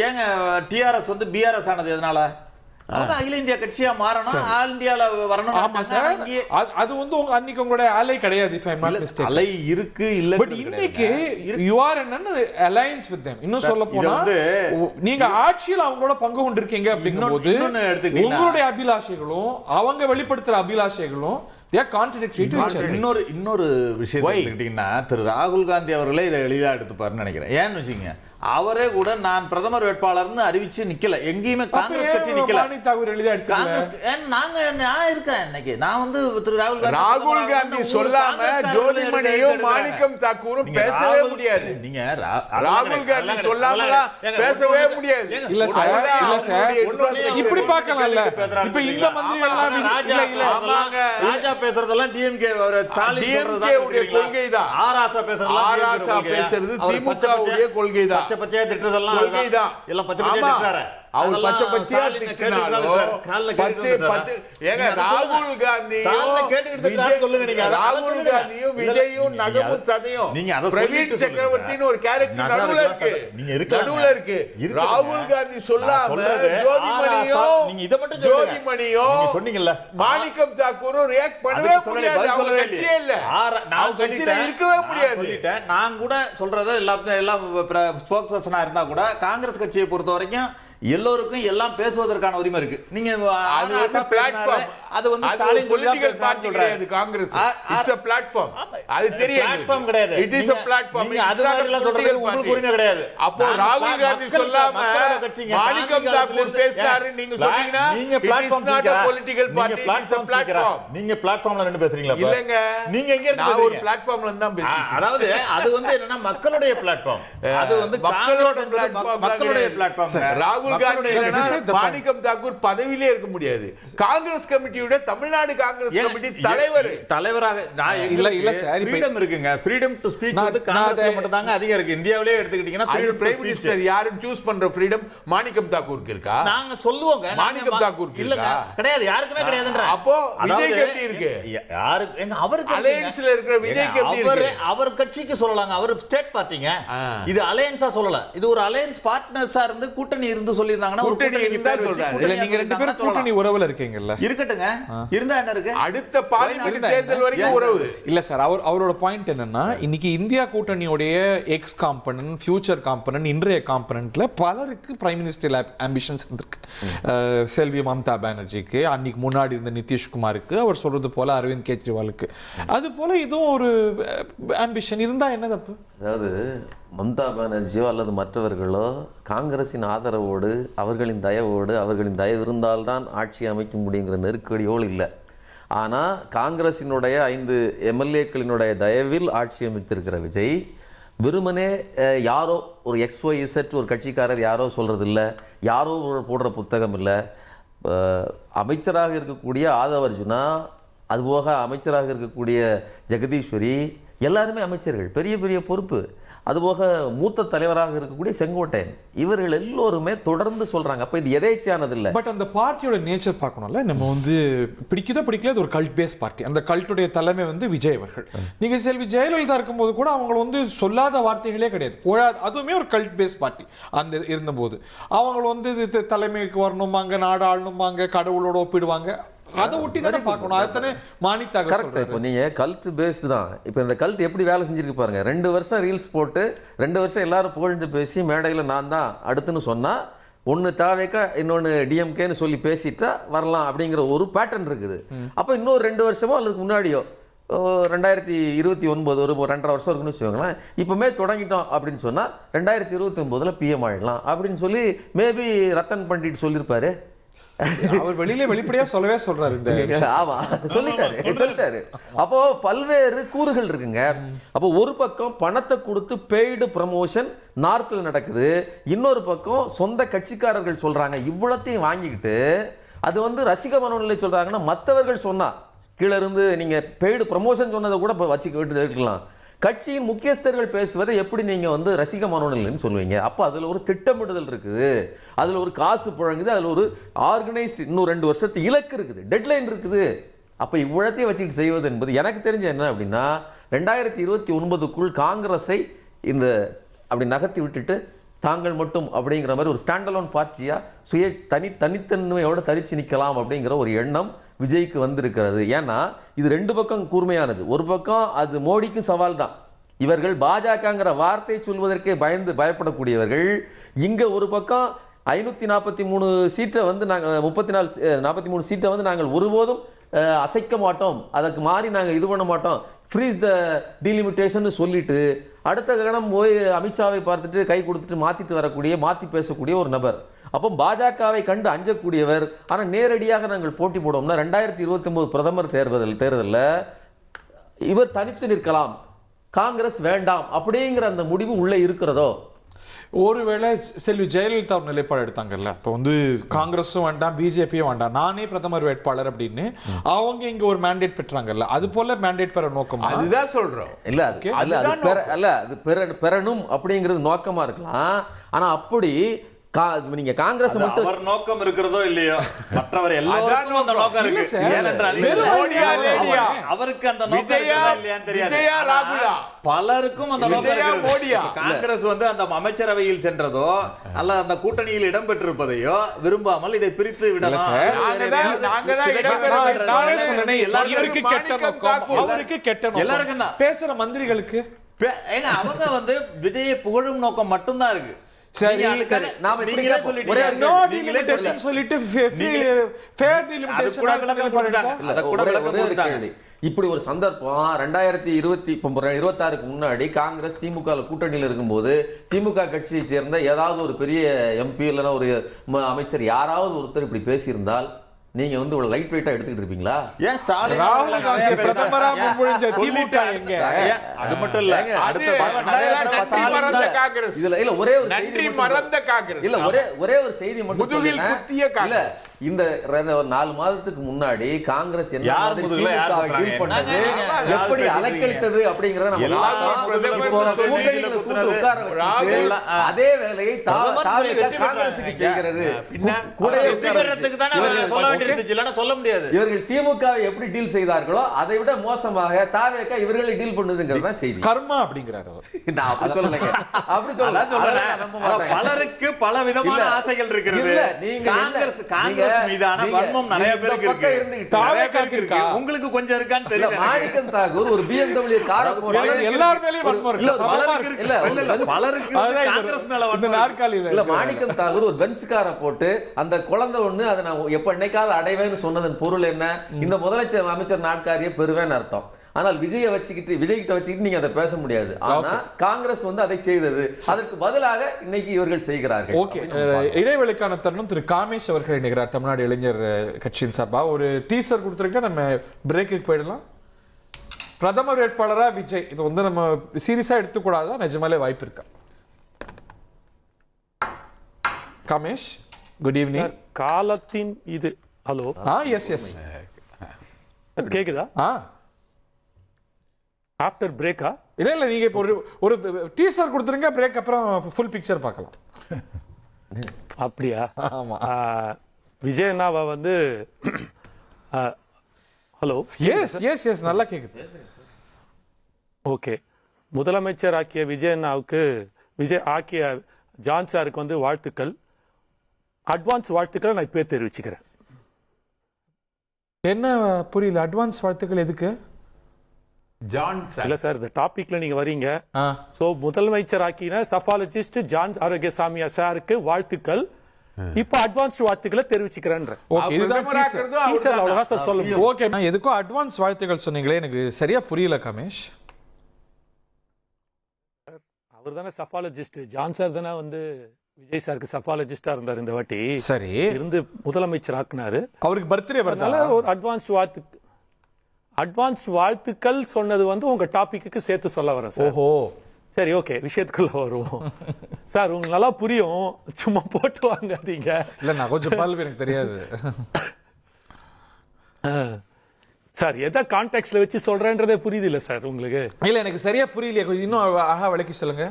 ஏங்க டிஆர்எஸ் வந்து பிஆர்எஸ் ஆனது எதனால? அகில இந்தியா கட்சியா மாறணும், ஆல் இந்தியால வரணும். அது வந்து உங்க அன்னைக்கு உங்களோட அலை கிடையாது. If I am not mistaken அலை இருக்கு இல்ல. பட் இன்னைக்கு you are an alliance with them. இன்னும் சொல்ல போனா நீங்க ஆட்சியில் அவங்களோட பங்கு கொண்டிருக்கீங்க அப்படிங்கும்போது உங்களுடைய அபிலாஷைகளும் அவங்க வெளிப்படுத்துற அபிலாஷைகளும் they are contradictory to each other. இன்னொரு விஷயம் எடுத்துக்கிட்டீங்கன்னா திரு ராகுல் காந்தி அவர்களே இதை எளிதா எடுத்துப்பாருன்னு நினைக்கிறேன். ஏன்னு வச்சுங்க, அவரே கூட நான் பிரதமர் வேட்பாளர்னு அறிவிச்சு நிக்கல, எங்கேயுமே காங்கிரஸ் கட்சி நிக்கல. நான் இருக்கிறேன் இன்னைக்கு. நான் வந்து திரு ராகுல் காந்தி சொல்லாம ஜோதிமணியும் மாணிக்கம் தாக்கூரும் பேசவே முடியாது. நீங்க ராகுல் காந்தி சொல்லாம பேசவே முடியாது. இல்ல சார், இல்ல சார், இப்படி பார்க்கலாம்ல. இப்ப இந்த மந்திரி எல்லாம் ராஜா பேசுறதெல்லாம் டிஎம்கே உடைய கொள்கைதான். ஆராசா பேசுறது திமுக உடைய கொள்கைதான். பச்சை பச்சையா திட்டுறதெல்லாம் எல்லாம் பச்சை பச்சையா திட்டுறாரு. அவர் பச்சை பச்சையா திட்டினாலும் ராகுல் காந்தியும் விஜயும் நகமும் சதையும் பிரவீன் சக்கரவர்த்தின்னு ஒரு கேரக்டர் நடுவுல இருக்கு. ராகுல் காந்தி சொல்லாம ஜோதிமணியும் சொன்னீங்கல்ல மாணிக்கம் தாக்கூரும் ரியாக்ட் பண்ணவே முடியாது. அவங்க கட்சியே இல்ல, அவங்க கட்சியில இருக்கவே முடியாது. நான் கூட சொல்றது எல்லாம் ஸ்போக்ஸ் பர்சனா இருந்தா கூட காங்கிரஸ் கட்சியை பொறுத்த வரைக்கும் எல்லோருக்கும் எல்லாம் பேசுவதற்கான உரிமை இருக்கு. நீங்க அது வந்து அது ஸ்டாலின் பொலிட்டிக்கல் சொல்றாரு. பார்ட்டி கிடையாது காங்கிரஸ். It's a platform. அது தெரியும். பிளாட்ஃபார்ம் கிடையாது. It is a platform. நீங்க அது மாதிரி எல்லாம் சொல்றது உங்களுக்கு உரிமை கிடையாது. அப்போ ராகுல் காந்தி சொல்லாம மாணிக்கம் தாக்கூர் பேசினாரு நீங்க சொன்னீங்கன்னா நீங்க it is platform not a political party, it is a platform. நீங்க பிளாட்ஃபார்ம்ல நின்னு பேசுறீங்களா? இல்லங்க, நீங்க எங்க இருந்து நான் ஒரு பேசுறீங்க? பிளாட்ஃபார்ம்ல இருந்து தான் பேசுறேன். அதாவது அது வந்து என்னன்னா மக்களுடைய பிளாட்ஃபார்ம். அது வந்து மக்களோட பிளாட்ஃபார்ம், மக்களுடைய பிளாட்ஃபார்ம். ராகுல் காந்தி இல்லனா மாணிக்கம் தாக்கூர் பதவியிலே இருக்க முடியாது. காங்கிரஸ் கமிட்டியோட தமிழ்நாடு காங்கிரஸ் கமிட்டி தலைவராக நான் இல்ல சார், ஃப்ரீடம் இருக்குங்க. ஃப்ரீடம் டு ஸ்பீச் வந்து காங்கிரஸ்ல மட்டும் தாங்க அதிகம் இருக்கு. இந்தியாவிலே எடுத்துக்கிட்டீங்கன்னா பிரைம் மினிஸ்டர் யாரும் சூஸ் பண்ற ஃப்ரீடம் மாணிக்கம் தாக்கூருக்கு இருக்கா? நாங்க சொல்லுவோங்க. மாணிக்கம் தாக்கூருக்கு இல்லங்க, கிடையாது, யாருக்குமே கிடையாதுன்ற. அப்போ விஜய் கட்சி இருக்கு. யாருக்கு எங்க அவருக்கு அலையன்ஸ்ல இருக்கிற விஜய் கட்சி இருக்கு. அவர் கட்சிக்கு சொல்லலாங்க. அவர் ஸ்டேட் பார்ட்டிங்க. இது அலையன்ஸா சொல்லல. இது ஒரு அலையன்ஸ் பார்ட்னர்ஸா இருந்து கூட்டணி இருந்து சொல்லிருந்தாங்கன்னா ஒரு கூட்டணி இருந்தா சொல்றாரு. இல்ல நீங்க ரெண்டு பேரும் கூட்டணி உறவுல இருக்கீங்கல்ல? இருக்கட்டுங்க. இருந்தா என்ன இருக்கு? அடுத்த பார்லிமென்ட் தேர்தல் வரைக்கும் உறவு இல்ல சார். அவரோட பாயிண்ட் என்னன்னா, இன்னைக்கு இந்தியா கூட்டணியோடைய எக்ஸ் காம்பனன்ட், ஃபியூச்சர் காம்பனன்ட், இன்றைய காம்பனன்ட்ல பலருக்கு பிரைம் மினிஸ்டர் ஆம்பிஷன்ஸ் இருந்திருக்கு. செல்வி மம்தா பானர்ஜிக்கு, அன்னைக்கு முன்னாடி இருந்த நிதிஷ்குமாருக்கு, அவர் சொல்றது போல அரவிந்த் கெஜ்ரிவாலுக்கு, அது போல இதுவும் ஒரு ஆம்பிஷன் இருந்தா என்ன தப்பு? அதாவது மம்தா பானர்ஜியோ அல்லது மற்றவர்களோ காங்கிரசின் ஆதரவோடு, அவர்களின் தயவோடு, அவர்களின் தயவு இருந்தால்தான் ஆட்சி அமைக்க முடியுங்கிற நெருக்கடியோடு இல்லை. ஆனால் காங்கிரசினுடைய 5 எம்எல்ஏக்களினுடைய தயவில் ஆட்சி அமைத்திருக்கிற விஜய் வெறுமனே யாரோ ஒரு XYZ ஒரு கட்சிக்காரர் யாரோ சொல்கிறது இல்லை, யாரோ போடுற புத்தகம் இல்லை. அமைச்சராக இருக்கக்கூடிய ஆதவ் அர்ஜுனா, அதுபோக அமைச்சராக இருக்கக்கூடிய ஜெகதீஸ்வரி, எல்லாருமே அமைச்சர்கள், பெரிய பெரிய பொறுப்பு. அதுபோக மூத்த தலைவராக இருக்கக்கூடிய செங்கோட்டையன், இவர்கள் எல்லோருமே தொடர்ந்து சொல்றாங்க. அப்ப இது எதேச்சியானது இல்லை. பட் அந்த பார்ட்டியோட நேச்சர் பார்க்கணும்ல. நம்ம வந்து பிடிக்குதோ பிடிக்கல, அது ஒரு கல்ட் பேஸ் பார்ட்டி. அந்த கல்ட்டுடைய தலைமை வந்து விஜய் அவர்கள். நீங்க செல்வி ஜெயலலிதா இருக்கும்போது கூட அவங்க வந்து சொல்லாத வார்த்தைகளே கிடையாது. அதுவுமே ஒரு கல்ட் பேஸ் பார்ட்டி அந்த இருந்தபோது. அவங்க வந்து தலைமைக்கு வரணுமாங்க, நாடு ஆளணுமாங்க, கடவுளோட ஒப்பிடுவாங்க. அதை ஒட்டி தானே பார்க்கணும். அதுதானே மானித்தாக சொல்றாரு. இப்போ நீங்க கல்ட் பேஸ்டு தான். இப்போ இந்த கல்ட் எப்படி வேலை செஞ்சிருக்கு பாருங்க. 2 வருஷம் ரீல்ஸ் போட்டு 2 வருஷம் எல்லாரும் புகழ்ந்து பேசி மேடையில் நான் தான் அடுத்துன்னு சொன்னா, ஒன்று தாவேக்கா இன்னொன்று டிஎம்கேன்னு சொல்லி பேசிட்டா வரலாம் அப்படிங்கிற ஒரு பேட்டர்ன் இருக்குது. அப்போ இன்னொரு 2 வருஷமோ அல்லது முன்னாடியோ 2029 ஒரு 2.5 வருஷம் இருக்குன்னு வச்சுக்கோங்களேன். இப்போமே தொடங்கிட்டோம் அப்படின்னு சொன்னால் 2029 PM ஆகிடலாம் அப்படின்னு சொல்லி மேபி ரத்தன் பண்டிட் சொல்லியிருப்பாரு. அவர் வெளிப்படையா சொல்லவே சொல்றாரு. ஆமா, சொல்லிட்டாரு. அப்போ பல்வேறு கூறுகள் இருக்குங்க. அப்போ ஒரு பக்கம் பணத்தை கொடுத்து பெய்டு ப்ரமோஷன் நார்த்தில் நடக்குது, இன்னொரு பக்கம் சொந்த கட்சிக்காரர்கள் சொல்றாங்க. இவ்வளத்தையும் வாங்கிக்கிட்டு அது வந்து ரசிக மனோநிலை சொல்றாங்கன்னா, மற்றவர்கள் சொன்னா கீழே இருந்து நீங்க பெய்டு ப்ரமோஷன் சொன்னதை கூட வச்சுக்கலாம். கட்சியின் முக்கியஸ்தர்கள் பேசுவதை எப்படி நீங்க வந்து ரசிக மனோநிலைன்னு சொல்லுவீங்க? அப்போ அதுல ஒரு திட்டமிடுதல் இருக்குது, அதுல ஒரு காசு புழங்குது, அதுல ஒரு ஆர்கனைஸ்டு இன்னும் 2 வருஷத்து இலக்கு இருக்குது, டெட்லைன் இருக்குது. அப்போ இவ்வளத்தையும் வச்சுக்கிட்டு செய்வது என்பது எனக்கு தெரிஞ்ச என்ன அப்படின்னா, 2029க்குள் காங்கிரஸை இந்த அப்படி நகர்த்தி விட்டுட்டு தாங்கள் மட்டும் அப்படிங்கிற மாதிரி ஒரு ஸ்டாண்டலோன் பார்ட்டியா தனித்தன்மையோட தரிச்சு நிற்கலாம் அப்படிங்கிற ஒரு எண்ணம் விஜய்க்கு வந்திருக்கிறது. ஏன்னா இது 2 பக்கம் கூர்மையானது. ஒரு பக்கம் அது மோடிக்கும் சவால் தான். இவர்கள் பாஜகங்கிற வார்த்தை சொல்வதற்கே பயப்படக்கூடியவர்கள். இங்க ஒரு பக்கம் 543 சீட்டை வந்து நாங்கள் 43 சீட்டை வந்து நாங்கள் ஒருபோதும் அசைக்க மாட்டோம், அதற்கு மாறி நாங்கள் இது பண்ண மாட்டோம், ஃப்ரீஸ் த டீலிமிட்டேஷன் சொல்லிட்டு அடுத்த கணம் போய் அமித்ஷாவை பார்த்துட்டு கை கொடுத்துட்டு மாற்றி பேசக்கூடிய ஒரு நபர். அப்போ பாஜகவை கண்டு அஞ்சக்கூடியவர். ஆனால் நேரடியாக நாங்கள் போட்டி போடுவோம்னா 2029 பிரதமர் தேர்தலில் இவர் தனித்து நிற்கலாம், காங்கிரஸ் வேண்டாம் அப்படிங்கிற அந்த முடிவு உள்ளே இருக்கிறதோ? ஒருவேளை செல்வி ஜெயலலிதா ஒரு நிலைப்பாடு எடுத்தாங்கல்ல, இப்போ வந்து காங்கிரஸும் வேண்டாம், பிஜேபியும் வேண்டாம், நானே பிரதமர் வேட்பாளர் அப்படின்னு அவங்க இங்க ஒரு மேண்டேட் பெற்றாங்கல்ல, அது போல மேண்டேட் பெற நோக்கம். அதுதான் சொல்றோம். அது பெறணும் அப்படிங்கிறது நோக்கமா இருக்கலாம். ஆனா அப்படி நீங்க காங்கிரஸ் மட்டும் அவர் நோக்கம் இருக்கிறதோ இல்லையோ, மற்றவர் எல்லாருக்கும் அந்த நோக்கம் இருக்கு. ஏனென்றால் அவருக்கு அந்த நோக்கம் இல்லையான்னு தெரியாது, பலருக்கும் அந்த நோக்கம் இருக்கு. காங்கிரஸ் வந்து அந்த அமைச்சரவையில் சென்றதோ அல்ல அந்த கூட்டணியில் இடம் பெற்றிருப்பதையோ விரும்பாமல் இதை பிரித்து விடலாம். எல்லாருக்கும் தான் பேசுற மந்திரிகளுக்கு அவங்க வந்து விஜயை புகழும் நோக்கம் மட்டும்தான் இருக்கு. சரி, நீங்க அதுக்காக- நாம இப்படி நீங்களே கேட்போம். சொல்லிட்டீங்க. ஒரே நோ நீங்களே delimitation சொல்லிட்டு நீங்களே- fair அது delimitation கூட விளக்கம் போட்டுட்டாங்க. இல்ல, அதை கூட ஒரே விளக்கம் ஒரே ஒரு போட்டுட்டாங்க. கேள்வி. இப்படி ஒரு சந்தர்ப்பம் 2026க்கு முன்னாடி காங்கிரஸ் திமுக கூட்டணியில் இருக்கும்போது திமுக கட்சியை சேர்ந்த ஏதாவது ஒரு பெரிய எம்பி இல்லைன்னா ஒரு அமைச்சர் யாராவது ஒருத்தர் இப்படி பேசியிருந்தால் நீங்க வந்து ஒரு லைட் வெயிட்டா எடுத்துக்கிட்டு இருப்பீங்களா? ஏன் ஸ்டாலின் ராகுல் அவர்களை காந்தி நிறைய பேர் பிரதமரா ஏன் முன்மொழிஞ்ச சொல்லிட்டு திமுக எங்க? ஏன் அது மட்டும் இல்ல ஏங்க, அடுத்த நன்றி மறந்த காங்கிரஸ். இதுல ஒரே ஒரு செய்தி நன்றி மட்டும் மறந்த காங்கிரஸ். இல்ல ஒரே ஒரு செய்தி மட்டும் முதுகில் சொல்லுங்க. குத்திய காங்கிரஸ். இல்ல இந்த ஒரு 4 மாதத்துக்கு முன்னாடி காங்கிரஸ் என்ன யார் மாதிரி முதுகுல யார் திமுக குத்துறாங்க? டீல் பண்ணது, என்னங்க? எப்படி யார் அலைக்கழித்தது அப்படிங்கறத நம்ம எல்லா பார்த்தோம். பிரதமர் இப்போ சொல்லி கூட்டணியில கூப்பிட்டு குத்துறது. உட்கார வச்சுட்டு ராகுல், அதே வேலையை பிரதமர் சொல்லி தாவேகா வெற்றி காங்கிரஸுக்கு பெற்றாங்க. செய்கிறது. பின்ன கூட வெற்றி பெறறதுக்கு தானே இவர்கள் சொல்ல வேண்டியிருந்துச்சு, இல்லைன்னா சொல்ல முடியாது. இவர்கள் திமுக எப்படி டீல் செய்தார்களோ அதை விட மோசமாக தாவேகா இவர்களை டீல் பண்ணுதுங்கிறது தான் செய்தி. கர்மா அப்படிங்கிறாரு அவர். நான் அப்படி சொல்லலைங்க. அப்படி சொல்லல. அதான் சொல்றேன். அதெல்லாம் நம்ப அதான் மாட்டேன். பலருக்கு பல விதமான இல்ல. ஆசைகள் இருக்கிறது. இல்ல, நீங்க காங்கிரஸ் என்ன- காங்கிரஸ் நீங்க- மீதான நீங்க- வன்மம் நிறைய நீங்க பேருக்கு இந்த பக்கம் இருக்கு. இருந்துகிட்டு நிறைய தாவேக்கா பேருக்கு இருக்கு. இருக்கா? உங்களுக்கு கொஞ்சம் இருக்கான்னு இல்ல, தெரியல. மாணிக்கம் தாகூர் ஒரு BMW காரை போட்டு எல்லார் மேலயும் வன்மம் இருக்கு. இல்ல, சமமா பலருக்கு இருக்கு. இருக்கு. இல்ல, இல்ல, பலருக்கு வந்து அதான் காங்கிரஸ் மேல இந்த வன்மம் இருக்கு. நாற்காலியில இல்ல, இருக்கு. மாணிக்கம் தாகூர் ஒரு பென்ஸ் காரை போட்டு அந்த குழந்தை ஒண்ணு அதை நான் எப்ப என்னைக்காவது அடைவேன்னு சொன்னதன் பொருள் என்ன? இந்த முதலமைச்சர் அமைச்சர் நாட்காரியை பெறுவேன்னு அர்த்தம். ஆனால் விஜயை வச்சுக்கிட்டு விஜய்கிட்ட வச்சுக்கிட்டு நீங்க அதை பேச முடியாது. ஆனா காங்கிரஸ் வந்து அதை செய்தது. அதற்கு பதிலாக இன்னைக்கு இவர்கள் செய்கிறார்கள். ஓகே, இடைவெளிக்கான தருணம் திரு காமேஷ் அவர்கள் இணைகிறார் தமிழ்நாடு இளைஞர் கட்சியின் சார்பா. ஒரு டீசர் கொடுத்துருக்க, நம்ம பிரேக்குக்கு போயிடலாம். பிரதமர் வேட்பாளரா விஜய், இது வந்து நம்ம சீரியஸா எடுத்துக்கூடாதா? நிஜமாலே வாய்ப்பு இருக்கா? Kamesh, good evening. காலத்தின் இது ஹலோ எஸ் எஸ் கேக்குதா? ஆஃப்டர் பிரேக்கா? இல்ல நீங்க இப்போ ஒரு டீசர் கொடுத்துருங்க, பிரேக் அப்புறம் ஃபுல் பிக்சர் பார்க்கலாம். அப்படியா? ஆமா. விஜய் அண்ணாவை வந்து ஹலோ எஸ் எஸ் எஸ் நல்லா கேக்குது. ஓகே, முதலமைச்சர் ஆக்கிய விஜய் அண்ணாவுக்கு ஆக்கிய ஜான் சாருக்கு வந்து வாழ்த்துக்கள், அட்வான்ஸ் வாழ்த்துக்களை நான் இப்பவே தெரிவிச்சுக்கிறேன். என்ன புரியல? அட்வான்ஸ் வாழ்த்துக்கள் எதுக்கு? ஜான் இல்ல சார், இந்த டாபிக்ல நீங்க வரீங்க. ஆ, சோ முதலமைச்சர் ஆக்கின சஃபாலஜிஸ்ட் ஜான் ஆரோக்கியசாமி சாருக்கு வாழ்த்துக்கள், இப்ப அட்வான்ஸ் வாழ்த்துக்களை தெரிவிச்சுக்கிறேன். ஓகே, இதுதான் teaser. டீசர் அவ்வளவுதான் சார் சொல்ல முடியும். ஓகே, நான் எதுக்கோ அட்வான்ஸ் வாழ்த்துக்கள் சொன்னீங்களே, எனக்கு சரியா புரியல காமேஷ். அவர் தானே சஃபாலஜிஸ்ட், ஜான் சார் தானே வந்து விஜய் சாருக்கு சஃபாலஜிஸ்டா இருந்தார் இந்த வாட்டி. சரி, இருந்து முதலமைச்சர் ஆக்குனாரு. அவருக்கு பர்த்டே அதனால வருது. ஒரு அட்வான்ஸ் வாழ்த்துக்கள் சொன்னது வந்து உங்க டாபிக்கு சேர்த்து சொல்ல வரேன் சார். ஓஹோ, சரி, ஓகே, விஷயத்துக்குள்ள வருவோம். சார் உங்களுக்கு நல்லா புரியும், சும்மா போட்டு வாங்காதீங்க. இல்ல நான் கொஞ்சம் பால் எனக்கு தெரியாது. சார் எதை கான்டெக்ட்ல வச்சு சொல்றேன்றதே புரியுது இல்ல சார் உங்களுக்கு? இல்ல எனக்கு சரியா புரியலையே, கொஞ்சம் இன்னும் அழகா விளக்கி சொல்லுங்க.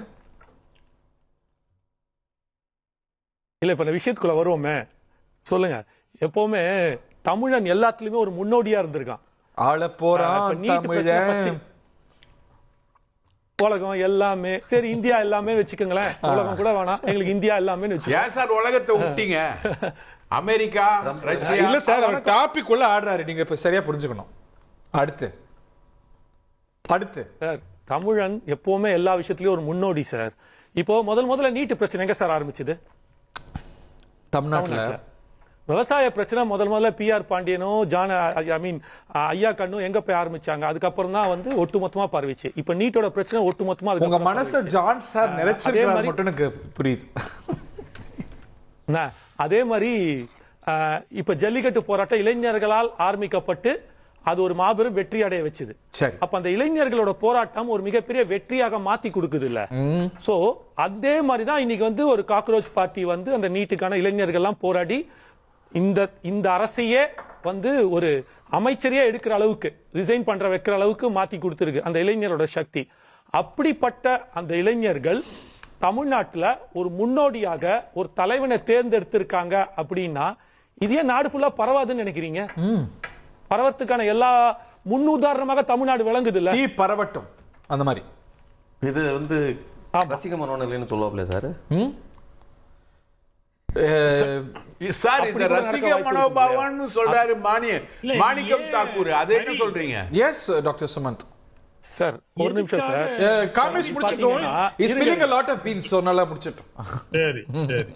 இல்ல இப்ப இந்த விஷயத்துக்குள்ள வருவோமே, சொல்லுங்க. எப்பவுமே தமிழன் எல்லாத்துலயுமே ஒரு முன்னோடியா இருந்திருக்கான். ஆள போறான் இப்ப நீட் பிரச்சனை first தமிழன். உலகம் எல்லாமே சரி, இந்தியா எல்லாமே வச்சுக்கோங்களேன். உலகம் கூட வேணாம், எங்களுக்கு இந்தியா எல்லாமே வச்சுக்கோங்க. ஏன் சார் உலகத்தை விட்டீங்க? America, Russia. இல்ல சார், அவர் டாபிக் உள்ள ஆடுறாரு, நீங்க இப்ப சரியா புரிஞ்சுக்கணும். அடுத்து சார், தமிழன் எப்பவுமே எல்லா விஷயத்திலயும் ஒரு முன்னோடி சார். இப்போ முதல்ல நீட் பிரச்சனை எங்க சார் ஆரம்பிச்சது? தமிழ்நாட்டுல. விவசாய பிரச்சனை முதல்ல PR பாண்டியனும் ஐயா கண்ணும் எங்க போய் ஆரம்பிச்சாங்க, அதுக்கப்புறம் தான் வந்து ஒட்டுமொத்தமா பரவிச்சு. இப்ப நீட்டோட பிரச்சனை ஒட்டுமொத்தமா உங்க மனச ஜான் சார் நிறைச்சிருக்காரு மட்டும் எனக்கு புரியுது. அதே மாதிரி இப்ப ஜல்லிக்கட்டு போராட்டம் இளைஞர்களால் ஆரம்பிக்கப்பட்டு அது ஒரு மாபெரும் வெற்றி அடைய வச்சது. அப்ப அந்த இளைஞர்களோட போராட்டம் ஒரு மிகப்பெரிய வெற்றியாக மாத்தி கொடுக்குது இல்ல? சோ அதே மாதிரிதான் இன்னைக்கு வந்து ஒரு காக்ரோச் பார்ட்டி வந்து அந்த நீட்டுக்கான இளைஞர்கள் எல்லாம் போராடி இந்த அரசையே வந்து ஒரு அமைச்சரையே எடுக்கிற அளவுக்கு, ரிசைன் பண்ற வைக்கிற அளவுக்கு மாத்தி கொடுத்திருக்கு அந்த இளைஞரோட சக்தி. அப்படிப்பட்ட அந்த இளைஞர்கள் தமிழ்நாட்டுல ஒரு முன்னோடியாக ஒரு தலைவனை தேர்ந்தெடுத்திருக்காங்க அப்படின்னா இதே நாடு ஃபுல்லா பரவாதுன்னு நினைக்கிறீங்க? பரவத்துக்கான எல்லா முன்னுதாரணமாக தமிழ்நாடு விளங்குது இல்ல? பரவட்டும் அந்த மாதிரி. இது வந்து ரசிக மனோநிலைன்னு சொல்லுவாப்ல சார். சார் இந்த ரசிக மனோபாவம்னு சொல்றாரு மாணிக்கம் தாக்கூர், அது என்ன சொல்றீங்க? Yes doctor Sumanth. சார் ஒரு நிமிஷம் சார், காமெடி முடிச்சிட்டோம். Is spilling a lot of beans, so நல்லா முடிச்சிட்டோம். சரி சரி.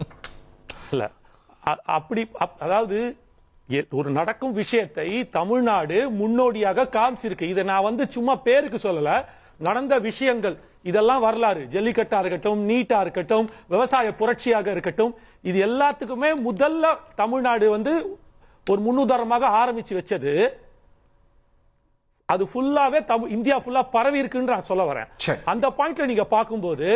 இல்ல அப்படி அதாவது ஒரு நடக்கும் விஷயத்தை தமிழ்நாடு முன்னோடியாக காமிச்சிருக்கு. இதை நான் வந்து சும்மா பேருக்கு சொல்லல, நடந்த விஷயங்கள் இதெல்லாம் வரலாறு. ஜல்லிக்கட்டா இருக்கட்டும், நீட்டா இருக்கட்டும், விவசாய புரட்சியாக இருக்கட்டும், இது எல்லாத்துக்குமே முதல்ல தமிழ்நாடு வந்து ஒரு முன்னுதாரணமாக ஆரம்பிச்சு வச்சது. அது ஃபுல்லாவே இந்தியா ஃபுல்லா பரவி இருக்குன்னு நான் சொல்ல வரேன். அந்த பாயிண்ட்ல நீங்க பார்க்கும்போது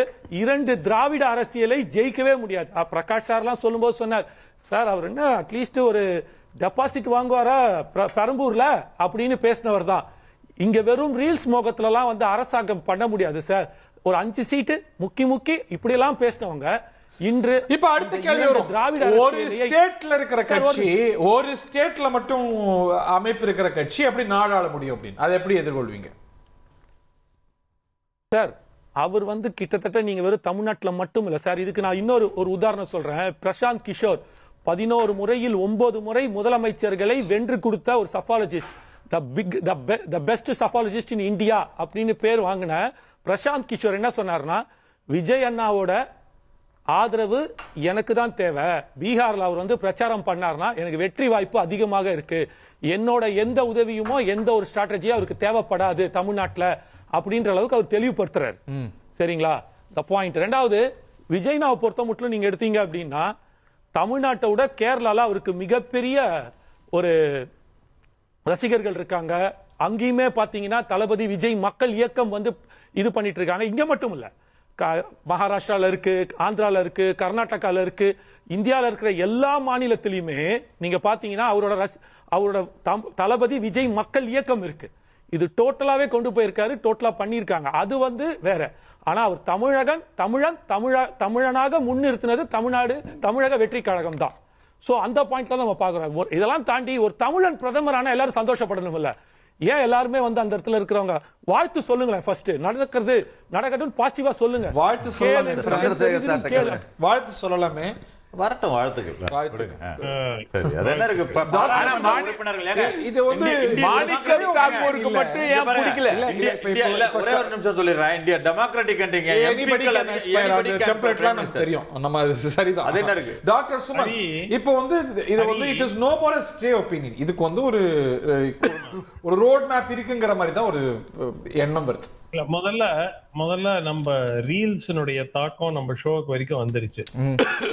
2 திராவிட அரசியலை ஜெயிக்கவே முடியாது. பிரகாஷ் சார்லாம் சொல்லும்போது சொன்னார், சார் அவர் என்ன அட்லீஸ்ட் ஒரு டெபாசிட் வாங்குவாரா பெரம்பூர்ல அப்படின்னு பேசினவர் தான். இங்க வெறும் ரீல்ஸ் மோகத்துலலாம் வந்து அரசாங்கம் பண்ண முடியாது சார். ஒரு 5 சீட்டு முக்கி இப்படி எல்லாம் பேசினவங்க இன்று இப்ப அடுத்த கேள்வி வரும். ஒரு ஸ்டேட்ல இருக்கிற கட்சி, ஒரு ஸ்டேட்ல மட்டும் அமைப்பு இருக்கிற கட்சி எப்படி நாடாள முடியும் அப்படின்னு அதை எப்படி எதிர்கொள்வீங்க சார்? அவர் வந்து கிட்டத்தட்ட நீங்க வெறும் தமிழ்நாட்டுல மட்டும் இல்ல சார். இதுக்கு நான் இன்னொரு உதாரணம் சொல்றேன். பிரசாந்த் கிஷோர் 11 முறையில் 9 முறை முதலமைச்சர்களை வென்று கொடுத்த ஒரு சஃபாலஜிஸ்ட், த பெஸ்ட் சஃபாலஜிஸ்ட் இன் இந்தியா அப்படின்னு பேர் வாங்கின பிரசாந்த் கிஷோர் என்ன சொன்னார்னா, விஜய் அண்ணாவோட ஆதரவு எனக்கு தான் தேவை. பீகார்ல அவர் வந்து பிரச்சாரம் பண்ணார்னா எனக்கு வெற்றி வாய்ப்பு அதிகமாக இருக்கு. என்னோட எந்த உதவியுமோ எந்த ஒரு ஸ்ட்ராட்டஜியும் அவருக்கு தேவைப்படாது தமிழ்நாட்டில் அப்படின்ற அளவுக்கு அவர் தெளிவுபடுத்துறாரு. சரிங்களா? இந்த பாயிண்ட். ரெண்டாவது, விஜய்னாவை பொறுத்த மட்டும் நீங்க எடுத்தீங்க அப்படின்னா தமிழ்நாட்டை விட கேரளால அவருக்கு மிகப்பெரிய ஒரு ரசிகர்கள் இருக்காங்க. அங்கேயுமே பாத்தீங்கன்னா தளபதி விஜய் மக்கள் இயக்கம் வந்து இது பண்ணிட்டு இருக்காங்க. இங்க மட்டும் இல்ல, மகாராஷ்டிரால இருக்கு, ஆந்திரால இருக்கு, கர்நாடகால இருக்கு, இந்தியாவில் இருக்கிற எல்லா மாநிலத்திலுமே நீங்க பாத்தீங்கன்னா அவரோட தளபதி விஜய் மக்கள் இயக்கம் இருக்கு. இது டோட்டலாவே கொண்டு போயிருக்காரு, டோட்டலா பண்ணியிருக்காங்க. அது வந்து வேற. ஆனா அவர் தமிழனாக முன்னிறுத்தினது தமிழக வெற்றி கழகம் தான். சோ அந்த பாயிண்ட்ல நம்ம பாக்குறோம். இதெல்லாம் தாண்டி ஒரு தமிழன் பிரதமரான எல்லாரும் சந்தோஷப்படணும் இல்ல? ஏன் எல்லாருமே வந்து அந்த இடத்துல இருக்கிறவங்க வாழ்த்து சொல்லுங்களேன். ஃபர்ஸ்ட் நடக்கட்டும், பாசிட்டிவா சொல்லுங்க. வாழ்த்து சொல்லலாமே. வரட்டும், வாழ்த்துக்கள். இது வந்து ஒரே ஒரு நிமிஷம் சொல்லிடுறேன். இந்தியா டெமோக்ராட்டிக் தெரியும், நம்ம சரிதான். அது என்ன இருக்கு டாக்டர் சுமன்? இப்போ வந்து இது வந்து it is no more a stray opinion. இதுக்கு வந்து ஒரு ரோட் மேப் இருக்குங்கிற மாதிரி தான் ஒரு எண்ணம் வருது. முதல்ல நம்ம ரீல்ஸ்னுடைய தாக்கம் நம்ம ஷோக்கு வரைக்கும் வந்துருச்சு.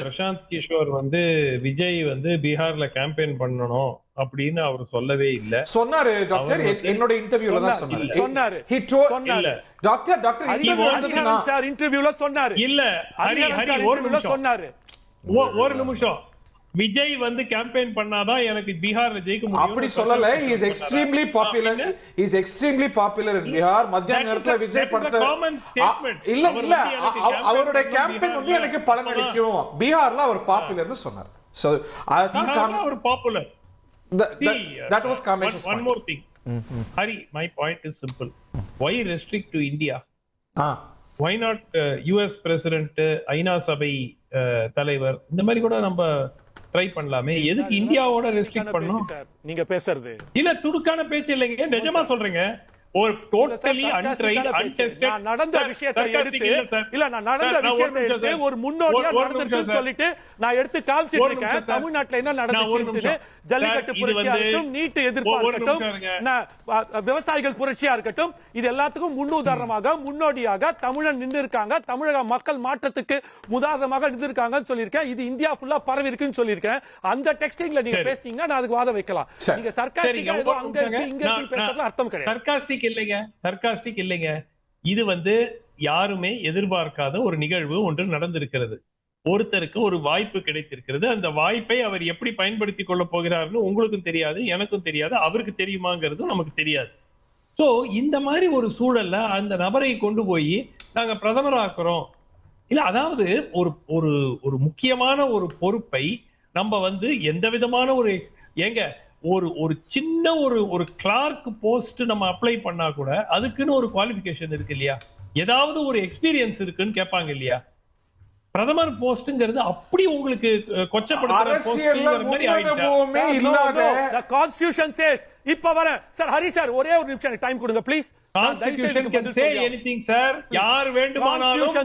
பிரசாந்த் கிஷோர் வந்து விஜய் வந்து பீகார்ல கேம்பெயின் பண்ணணும் அப்படின்னு அவர் சொல்லவே இல்ல. சொன்னாரு டாக்டர், என்னோட இன்டர்வியூல தான் சொன்னாரு. இன்டர்வியூல சொன்னாரு. இல்ல ஒரு நிமிஷம். விஜய் வந்து கேம்பெயின் பண்ணாதான் எனக்கு பீகார்ல ஜெயிக்க முடியும் அப்படி சொல்லல. he is extremely popular in Bihar. மத்தியான நேரத்துல விஜய் படத்தை இல்ல அவருடைய கேம்பெயின் வந்து எனக்கு பலன் அளிக்கும், பீகார்ல அவர் பாப்புலர்னு சொன்னார். so I think அவர் popular. that was Kamesh's one more thing. Hari, my point is simple. Why restrict to India? Why not US president, ஐநா சபை தலைவர், இந்த மாதிரி கூட நம்ம ட்ரை பண்ணலாமே. எதுக்கு இந்தியாவோட ரெஸ்ட்ரிக்ட் பண்ணணும்? நீங்க பேசுறது இல்ல துடுக்கான பேச்சு இல்லைங்க, நிஜமா சொல்றேங்க. ஒரு டோட்டலி அன்ட்ரைட் அன்டெஸ்டட் நடந்த விஷயத்தை எடுத்து இல்ல நான் நடந்த விஷயத்தை எடுத்து ஒரு முன்னோடியா நடந்துருக்குன்னு சொல்லிட்டு நான் எடுத்து காமிச்சிட்டு இருக்கேன். தமிழ்நாட்டுல என்ன நடந்துச்சு, ஜல்லிக்கட்டு புரட்சியா இருக்கட்டும், நீட் எதிர்ப்பா இருக்கட்டும், விவசாயிகள் புரட்சியா இருக்கட்டும், இது எல்லாத்துக்கும் முன்னுதாரணமாக முன்னோடியாக தமிழன் நின்று இருக்காங்க, தமிழக மக்கள் மாற்றத்துக்கு முதாரணமாக நின்று இருக்காங்கன்னு சொல்லியிருக்கேன். இது இந்தியா ஃபுல்லா பரவி இருக்குன்னு சொல்லியிருக்கேன். அந்த டெக்ஸ்டிங்ல நீங்க பேசுனீங்கன்னா நான் அதுக்கு வாதம் வைக்கலாம். நீங்க சர்க்காஸ்டிக்கா ஏதோ அங்க இருக்கு இங்க இருக்கு பேசுறதுல அர்த்தம் கிடையாது. சர்க்காஸ்டிக் இல்லைங்க. இது வந்து யாருமே எதிர்பார்க்காத ஒரு நிகழ்வு ஒன்று நடந்திருக்கிறது. ஒருத்தருக்கு ஒரு வாய்ப்பு கிடைத்திருக்கிறது. அந்த வாய்ப்பை அவர் எப்படி பயன்படுத்திக் கொள்ள போகிறார்னு உங்களுக்கும் தெரியாது, எனக்கும் தெரியாது, அவருக்கு தெரியுமாங்கிறதும் நமக்கு தெரியாது. சோ இந்த மாதிரி ஒரு சூழல்ல அந்த நபரை கொண்டு போய் நாங்க பிரதமராக்குறோம் இல்ல, அதாவது ஒரு முக்கியமான ஒரு பொறுப்பை நம்ம வந்து எந்த விதமான ஒரு சின்ன ஒரு கிளார்க் போஸ்ட் நம்ம அப்ளை பண்ணா கூட அதுக்குன்னு ஒரு குவாலிஃபிகேஷன் இருக்கு இல்லையா? ஏதாவது ஒரு எக்ஸ்பீரியன்ஸ் இருக்குன்னு கேட்பாங்க இல்லையா? பிரதமர் போஸ்ட்ங்கிறது அப்படி உங்களுக்கு கொச்சப்படுத்துற அரசியல்ல முன்னனுபவமே இல்லாத the constitution says இப்ப வர சார் ஹரி சார் ஒரே ஒரு நிமிஷம் டைம் கொடுங்க please. Constitution can say anything sir. யார் வேண்டுமானாலும்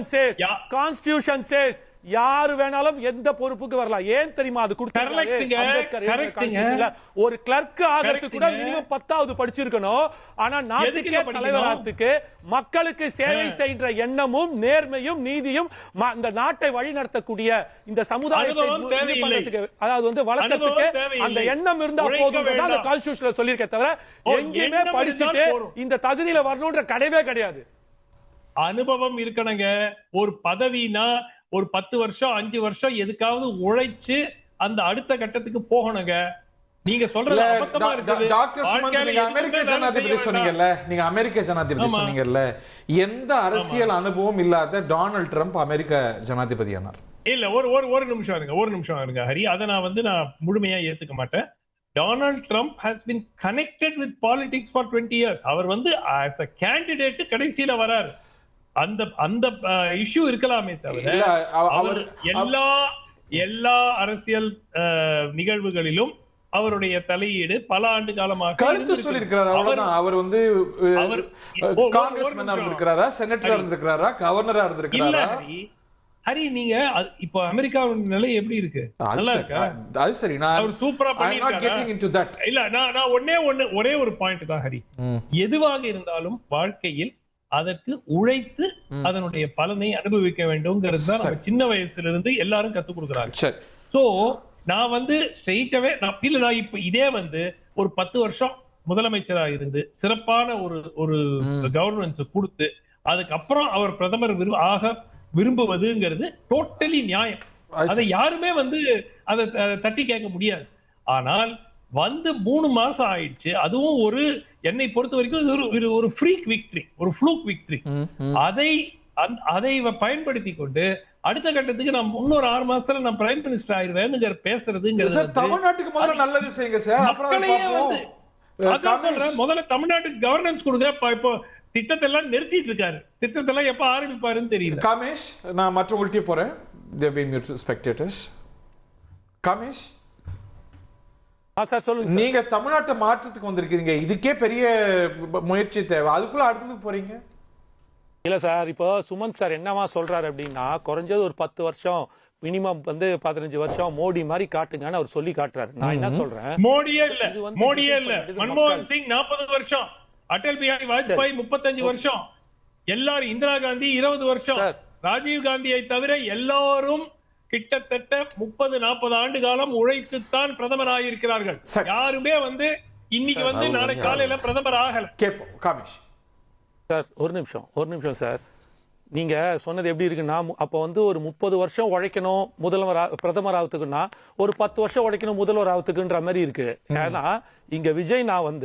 Constitution says யாரு வேணாலும் எந்த பொறுப்புக்கு வரலாம். ஏன் தெரியுமா அது கொடுத்திருக்காங்க? ஒரு கிளர்க் ஆகிறதுக்கு கூட மினிமம் 10வது படிச்சிருக்கணும். ஆனா நாட்டுக்கே தலைவராகிறதுக்கு மக்களுக்கு சேவை செய்கிற எண்ணமும் நேர்மையும் நீதியும் இந்த நாட்டை வழி நடத்தக்கூடிய இந்த சமுதாயத்தை அதாவது வந்து வளர்க்கறதுக்கு அந்த எண்ணம் இருந்தா போதும் அந்த கான்ஸ்டிடியூஷன்ல சொல்லியிருக்கே தவிர எங்கேயுமே படிச்சுட்டு இந்த தகுதியில வரணும்ன்ற கிடையவே கிடையாது. அனுபவம் இருக்கணுங்க. ஒரு பதவினா ஒரு 10 வருஷம் 5 வருஷம் எதுக்காவது உழைச்சு அந்த அடுத்த கட்டத்துக்கு போகணுங்க. நீங்க சொல்றது அபத்தமா இருக்குது. டாக்டர் சுமந்த், நீங்க அமெரிக்க ஜனாதிபதி சொன்னீங்கல்ல, நீங்க அமெரிக்க ஜனாதிபதி சொன்னீங்கல்ல, எந்த அரசியல் அனுபவம் இல்லாத டொனால்ட் ட்ரம்ப் அமெரிக்க ஜனாதிபதி ஆனார். இல்ல ஒரு நிமிஷம் இருங்க ஹரி. அதை நான் முழுமையா ஏத்துக்க மாட்டேன். Donald Trump has been connected with politics for 20 years. அவர் as a candidate கடைசியில வராரு. அந்த இஷ்யூ இருக்கலாமே தவிர அவர் எல்லா அரசியல் நிகழ்வுகளிலும் அவருடைய தலையீடு பல ஆண்டு காலமாக கருத்து சொல்லியிருக்கிறார். அவ்வளவுதான். அவர் காங்கிரஸ்மேனா இருந்திருக்கிறாரா, செனட்டரா இருந்திருக்கிறாரா, கவர்னரா இருந்திருக்கிறாரா? ஹரி, நீங்க இப்போ அமெரிக்காவின் நிலை எப்படி இருக்கு? நல்லா இருக்கா? அது சரி, நான் சூப்பரா பண்ணிருக்காரு. இல்ல நான் ஒரே ஒரு பாயிண்ட் தான் ஹரி. எதுவாக இருந்தாலும் வாழ்க்கையில் அதற்கு உழைத்து அதனுடைய பலனை அனுபவிக்க வேண்டும்ங்கிறது தான் நம்ம சின்ன வயசுல இருந்து எல்லாரும் கத்துக் கொடுக்குறாங்க. சோ நான் ஸ்ட்ரெயிட்டாவே நான் இப்ப இதே ஒரு 10 வருஷம் முதலமைச்சராக இருந்து சிறப்பான ஒரு கவர்னன்ஸ் கொடுத்து அதுக்கப்புறம் அவர் பிரதமர் ஆக விரும்புவதுங்கிறது டோட்டலி நியாயம். அதை யாருமே அதை தட்டி கேட்க முடியாது. ஆனால் 3 மாசம் ஆயிடுச்சு. அதுவும் என்னை பொறுத்த வரைக்கும் ஒரு ஃப்ரீக் விக்டரி, ஒரு ஃப்ளூக் விக்டரி. அதை பயன்படுத்தி கொண்டு அடுத்த கட்டத்துக்கு நான் இன்னொரு 6 மாசத்துல நான் பிரைம் மினிஸ்டர் ஆயிருவேன் பேசுறதுங்கிறது தமிழ்நாட்டுக்கு முதல்ல நல்லது செய்யுங்க சார். முதல்ல தமிழ்நாட்டுக்கு கவர்னன்ஸ் கொடுங்க. இப்போ திட்டத்தை எல்லாம் நிறுத்திட்டு இருக்காரு. திட்டத்தை எல்லாம் எப்ப ஆரம்பிப்பாருன்னு தெரியல. காமேஷ், நான் மற்றவங்கள்ட்டே போறேன். காமேஷ், நீங்க தமிழ்நாட்டை மாற்றத்துக்கு வந்திருக்கீங்க. இதுக்கே பெரிய முயற்சி தேவை. அதுக்குள்ள அடுத்ததுக்கு போறீங்க. இல்ல சார், இப்போ சுமந்த் சார் என்னவா சொல்றாரு அப்படின்னா, குறைஞ்சது ஒரு 10 வருஷம் மினிமம் 15 வருஷம் மோடி மாதிரி காட்டுங்கன்னு அவர் சொல்லி காட்டுறாரு. நான் என்ன சொல்றேன், மோடியே இல்ல மன்மோகன் சிங் 40 வருஷம், அடல் பிஹாரி வாஜ்பாய் 35 வருஷம், எல்லாரும் இந்திரா காந்தி 20 வருஷம், ராஜீவ் காந்தியை தவிர எல்லாரும் கிட்டத்தட்ட 30-40 ஆண்டு காலம் உழைத்துத்தான் பிரதமர் ஆகியிருக்கிறார்கள். யாருமே இன்னைக்கு நாளை காலையில பிரதமர் ஆகல. கேட்போம் காமேஷ் சார். ஒரு நிமிஷம் சார். நீங்க சொன்னது எப்படி இருக்குன்னா, அப்ப ஒரு 30 வருஷம் உழைக்கணும் பிரதமர் ஆகுதுக்குன்னா ஒரு 10 வருஷம் உழைக்கணும் முதல்வர் ஆகுதுக்குன்ற மாதிரி இருக்கு. ஏன்னா இங்க விஜய் நான்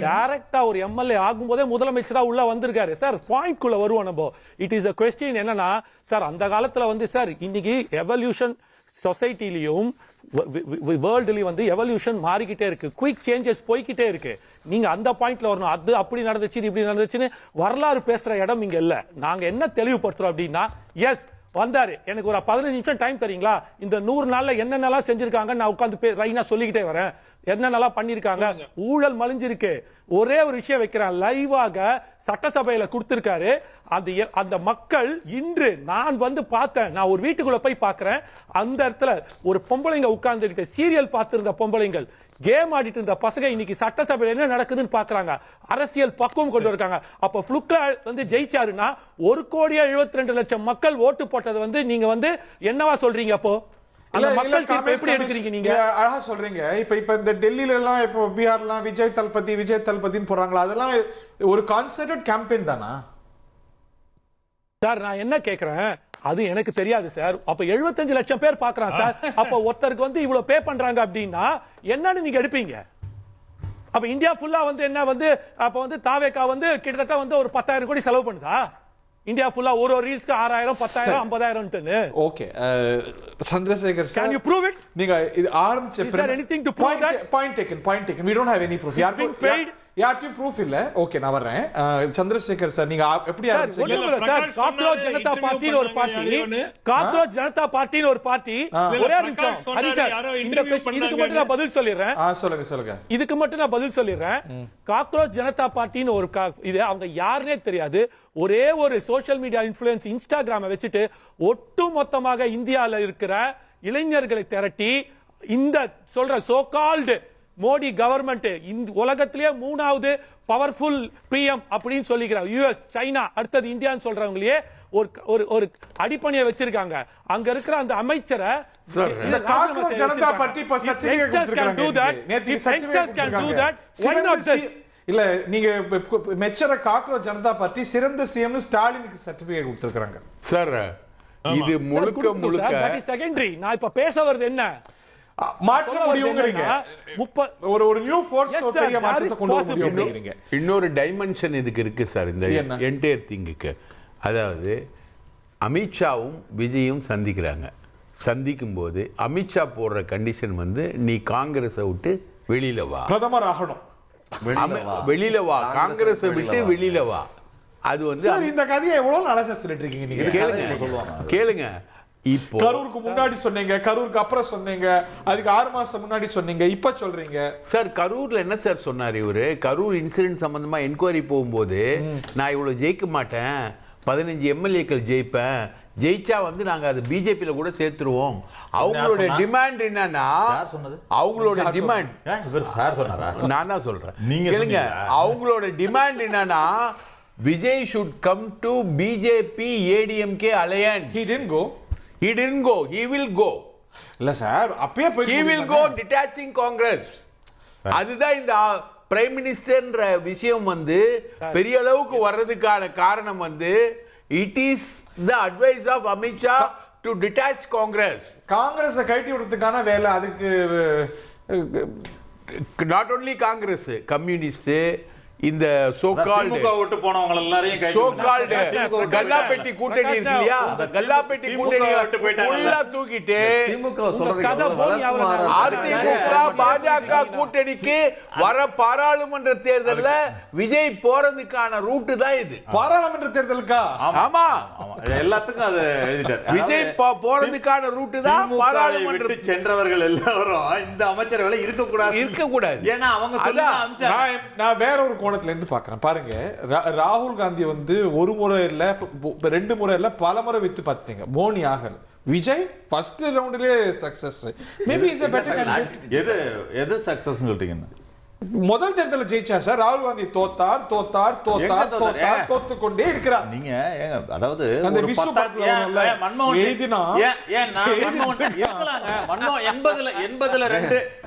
டைரக்டா ஒரு எம்எல்ஏ ஆகும்போதே முதலமைச்சரா உள்ள வந்திருக்காரு சார். பாயிண்ட் குள்ள வருவோம் நம்ம. இட் இஸ் a question என்னன்னா சார், அந்த காலத்துல சார் இன்னைக்கு எவல்யூஷன் சொசைட்டிலையும் வேர்ல்டுலயும் எவல்யூஷன் மாறிக்கிட்டே இருக்கு. குயிக் சேஞ்சஸ் போய்கிட்டே இருக்கு. நீங்க அந்த பாயிண்ட்ல வரணும். அது அப்படி நடந்துச்சு, இது இப்படி நடந்துச்சுன்னு வரலாறு பேசுற இடம் இங்க இல்ல. நாங்க என்ன தெளிவுபடுத்துறோம் அப்படின்னா, எஸ் வந்தாரு, எனக்கு ஒரு 15 நிமிஷம் டைம் தரீங்களா, இந்த 100 நாள்ல என்னென்னலாம் செஞ்சிருக்காங்க நான் உட்காந்து ரைனா சொல்லிக்கிட்டே வரேன். என்னென்னலாம் பண்ணிருக்காங்க. ஊழல் மலிஞ்சிருக்கு. ஒரே ஒரு விஷயம் வைக்கிறேன், லைவாக சட்டசபையில கொடுத்திருக்காரு. அந்த மக்கள் இன்று நான் பார்த்தேன், நான் ஒரு வீட்டுக்குள்ள போய் பாக்குறேன், அந்த இடத்துல ஒரு பொம்பளைங்க உட்கார்ந்துகிட்டு சீரியல் பார்த்திருந்த பொம்பளைங்கள், கேம் ஆடிட்டு இருந்த பசங்க இன்னைக்கு சட்டசபையில என்ன நடக்குதுன்னு பாக்குறாங்க. அரசியல் பக்குவம் கொண்டு இருக்காங்க. அப்ப ஃப்ளுக்ரா ஜெயிச்சாருன்னா 1,72,00,000 மக்கள் ஓட்டு போட்டது நீங்க என்னவா சொல்றீங்க? அப்போ அந்த மக்கள் தீர்ப்பு எப்படி எடுக்கிறீங்க? நீங்க அழகா சொல்றீங்க. இப்ப இந்த டெல்லியில எல்லாம் இப்போ பீகார்லாம் விஜய் தளபதின்னு போறாங்களா, அதெல்லாம் ஒரு கான்சென்ட்ரேட் கேம்பெயின் தானா சார்? நான் என்ன கேக்குறேன், அது எனக்கு தெரியாது சார். அப்ப 75 லட்சம் பேர் பாக்குறான் சார். அப்ப ஒருத்தருக்கு இவ்வளவு பே பண்றாங்க அப்படின்னா என்னன்னு நீங்க எடுப்பீங்க? அப்ப இந்தியா ஃபுல்லா என்ன அப்ப தாவேகா கிட்டத்தட்ட ஒரு 10,000 கோடி செலவு பண்ணுதா? இந்தியா ஃபுல்லா ஒரு ரீல்ஸ்க்கு 6,000, 10,000, 50,000. Okay Chandrasekhar sir, can you prove it? நீங்க இது ஆரம்பிச்ச is there anything to prove that? Point taken. We don't have any proof. It's been paid. யார்ட்டையும் ப்ரூஃப் இல்ல. ஓகே, நான் வர்றேன். சந்திரசேகர் சார், நீங்க எப்படி ஆரம்பிச்சீங்க? சார், காக்ரோச் ஜனதா பார்ட்டின்னு ஒரு பார்ட்டி, காக்ரோச் ஜனதா பார்ட்டின்னு ஒரு பார்ட்டி. ஒரே நிமிஷம் ஹரி சார், இந்த இதுக்கு மட்டும் நான் பதில் சொல்லிடுறேன். சொல்லுங்க. இதுக்கு மட்டும் நான் பதில் சொல்லிடுறேன். காக்ரோச் ஜனதா பார்ட்டின்னு ஒரு இது அவங்க யாருன்னே தெரியாது. ஒரே ஒரு சோஷியல் மீடியா இன்ஃப்ளூயன்ஸ் இன்ஸ்டாகிராமை வச்சுட்டு ஒட்டு மொத்தமாக இந்தியாவில் இருக்கிற இளைஞர்களை திரட்டி இந்த சொல்ற சோ கால்டு மோடி கவர்மெண்ட் இந்த உலகத்திலேயே 3வது பவர்ஃபுல் பிஎம் அப்படின்னு சொல்லிக்கிறார். யுஎஸ், சைனா, அடுத்தது இந்தியான்னு சொல்றவங்களே ஒரு அடிப்பணியை வச்சிருக்காங்க. அங்க இருக்கிற அந்த அமைச்சரை ஜனதா பார்ட்டி இல்ல, நீங்க மெச்சர காக்ரோச் ஜனதா பார்ட்டி சிறந்த சிஎம் ஸ்டாலினுக்கு சர்டிபிகேட் கொடுத்திருக்காங்க சார். இது முழுக்க செகண்டரி. நான் இப்ப பேச வருது என்ன, மாற்ற முடியும்ங்கறீங்க. ஒரு நியூ ஃபோர்ஸ் பெரிய மாற்றத்தை கொண்டு வர முடியும்ங்கறீங்க. இன்னொரு டைமென்ஷன் இதுக்கு இருக்கு சார், இந்த என்டையர் திங்குக்கு. அதாவது அமித்ஷாவும் விஜயும் சந்திக்கும் போது அமித்ஷா போடுற கண்டிஷன் வந்து, நீ காங்கிரஸை விட்டு வெளியில வா, பிரதமர் ஆகணும், வெளியில வா, காங்கிரஸை விட்டு வெளியில வா. அது வந்து இந்த கதையை எவ்வளவு நாளா சார் சொல்லிட்டு இருக்கீங்க நீங்க? கேளுங்க. இப்போ கரூருக்கு முன்னாடி சொன்னீங்க, கரூருக்கு அப்புறம் சொன்னீங்க, அதுக்கு 6 மாசம் முன்னாடி சொன்னீங்க, இப்ப சொல்றீங்க. சார், கரூர்ல என்ன சார் சொன்னார் இவரு? கரூர் இன்சிடென்ட் சம்பந்தமா என்கொயரி போகும்போது, நான் இவ்வளவு ஜெயிக்க மாட்டேன், 15 எம்எல்ஏக்கள் ஜெயிப்பேன், ஜெயிச்சா வந்து நாங்க அது பிஜேபியில கூட சேர்த்துருவோம். அவங்களோட டிமாண்ட் என்னன்னா, அவங்களோட டிமாண்ட் நான் தான் சொல்றேன், கேளுங்க. அவங்களோட டிமாண்ட் என்னன்னா, Vijay should come to BJP ADMK alliance. He didn't go. He will go. இல்ல சார், அப்பவே போய் He will go detaching Congress. அதுதான் இந்த பிரைம் மினிஸ்டர்ன்ற விஷயம் வந்து பெரிய அளவுக்கு வர்றதுக்கான காரணம் வந்து, it is the advice of Amit Shah to detach Congress. காங்கிரஸை கழட்டி விடுறதுக்கான வேலை அதுக்கு. not only Congress, கம்யூனிஸ்ட், இந்த சோகால்டு விட்டு போனவங்க எல்லாரையும் சோகால்டு கல்லாப்பெட்டி கூட்டணி இருக்கு இல்லையா, கல்லாப்பெட்டி கூட்டணி ஃபுல்லா தூக்கிட்டு அதிமுக பாஜக கூட்டணிக்கு வர பாராளுமன்ற தேர்தல்ல விஜய் போறதுக்கான ரூட் தான் இது. பாராளுமன்ற தேர்தலுக்கா? ஆமா, எல்லாத்துக்கும் அது எழுதிட்டார். விஜய் போறதுக்கான ரூட் தான் பாராளுமன்ற. சென்றவர்கள் எல்லாரும் இந்த அமைச்சர்களை இருக்க கூடாது. ஏன்னா அவங்க நான் வேற ஒரு கோணத்துல இருந்து பார்க்கிறேன். பாருங்க, ராகுல் காந்தி வந்து ஒரு முறை இல்ல, 2 முறை இல்ல, பல முறை வித்து பார்த்துட்டீங்க, போனி ஆகல. விஜய் ஃபர்ஸ்ட் ரவுண்ட்லயே success. Maybe is a better candidate. எது சக்சஸ் சொல்றீங்க? முதல் தேர்தலில் ஜெயிச்சா சார், ராகுல் காந்தி தோத்து கொண்டே இருக்கிறார். நீங்க அதாவது அந்த விஸ்வ மன்மோகன் எழுதினா மன்மோகன்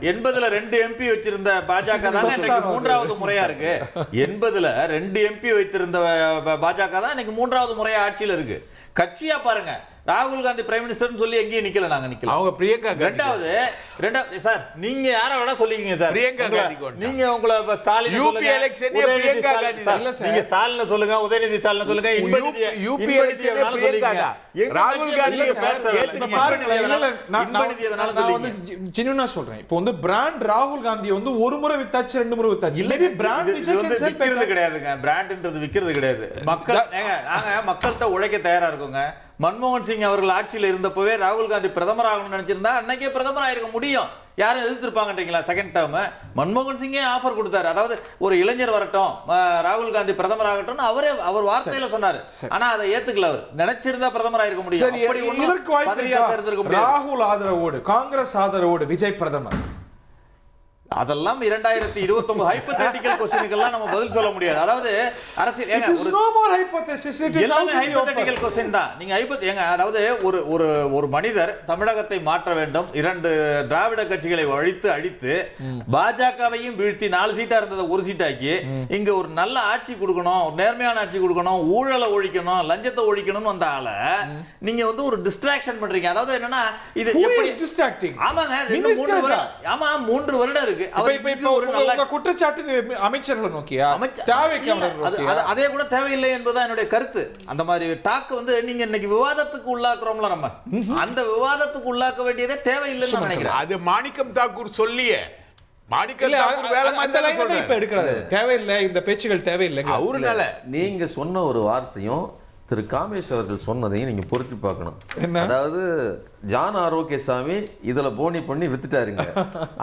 80ல 2 எம்பி வச்சிருந்த பாஜக தான் இன்னைக்கு 3வது முறையா இருக்கு. 80ல 2 எம்பி வைத்திருந்த பாஜக தான் இன்னைக்கு 3வது முறையா ஆட்சியில் இருக்கு. கட்சியா பாருங்க, ராகுல் காந்தி பிரைம் மினிஸ்டர்னு சொல்லி எங்கேயும் நிக்கல, நாங்க நிக்கல. அவங்க பிரியங்கா ரெண்டாவது சார், நீங்க யார வேணா சொல்லிக்கீங்க சார். பிரியங்கா காந்தி நீங்க உங்களை ஸ்டாலின் யூபி எலெக்ஷன் பிரியங்கா காந்தி இல்ல சார், நீங்க ஸ்டாலின் சொல்லுங்க, உதயநிதி ஸ்டாலின் சொல்லுங்க, யூபி எலெக்ஷன் பிரியங்கா தான். ராகுல் காந்தி நான் வந்து ஜெனுயினா சொல்றேன். இப்போ வந்து பிராண்ட் ராகுல் காந்தி வந்து ஒரு முறை வித்தாச்சு, 2 முறை வித்தாச்சு. இல்ல பிராண்ட் விக்கிறது கிடையாதுங்க, பிராண்ட்ன்றது விக்கிறது கிடையாது. நாங்க மக்கள்கிட்ட உழைக்க தயாரா இருக்கோங்க. மன்மோகன் சிங் அவர்கள் ஆட்சியில் இருந்தப்பவே ராகுல் காந்தி பிரதமர் ஆகணும்னு நினைச்சிருந்தா அன்னைக்கே பிரதமர் ஆயிருக்க முடியும். யாரும் எதிர்த்திருப்பாங்கன்றீங்களா? செகண்ட் டேர்ம் மன்மோகன் சிங்கே ஆஃபர் கொடுத்தாரு. அதாவது ஒரு இளைஞர் வரட்டும், ராகுல் காந்தி பிரதமர் ஆகட்டும் அவர் வார்த்தையில சொன்னாரு. ஆனா அதை ஏத்துக்கல. அவர் நினைச்சிருந்தா பிரதமர் ஆயிருக்க முடியும். ராகுல் ஆதரவோடு, காங்கிரஸ் ஆதரவோடு விஜய் பிரதமர், அதெல்லாம் 2029 ஹைப்போதெட்டிக்கல் क्वेश्चनக்கெல்லாம் நம்ம பதில் சொல்ல முடியாது. அதாவது அரசியல் ஹைப்போதெட்டிக்கல் क्वेश्चन தான். நீங்க அதாவது ஒரு மனிதர் தமிழகத்தை மாற்ற வேண்டும், 2 திராவிட கட்சிகளை அழித்து பாஜகவையும் வீழ்த்தி 4 சீட்டா இருந்ததை 1 சீட்டாக்கி இங்க ஒரு நல்ல ஆட்சி கொடுக்கணும், ஒரு நேர்மையான ஆட்சி கொடுக்கணும், ஊழலை ஒழிக்கணும், லஞ்சத்தை ஒழிக்கணும்னு வந்த ஆள நீங்க வந்து ஒரு டிஸ்ட்ராக்ஷன் பண்றீங்க. அதாவது என்னன்னா, இது ஆமாங்க, 3 வருடம் இருக்கு. அமைச்சர்களை நோக்கியா? அதே கூட தேவையில்லை என்பதுதான் என்னுடைய கருத்து. அந்த மாதிரி டாக் வந்து நீங்க இன்னைக்கு விவாதத்துக்கு உள்ளாக்குறோம்ல, நம்ம அந்த விவாதத்துக்கு உள்ளாக்க வேண்டியதே தேவையில்லைன்னு நினைக்கிறேன். அது மாணிக்கம் தாக்கூர் சொல்லியே மாணிக்க இல்ல, தாக்கூர் வேற மாதிரி அந்த தானே line தான் இப்ப சொல்றாரு. எடுக்கிறாரு. தேவையில்லை, இந்த பேச்சுகள் தேவையில்லைங்க. அவருனால நீங்க சொன்ன ஒரு வார்த்தையும் திரு காமேஷ் அவர்கள் சொன்னதையும் நீங்க பொருத்தி பார்க்கணும். என்ன? அதாவது ஜான் ஆரோக்கியசாமி இதுல போனி பண்ணி வித்துட்டாருங்க.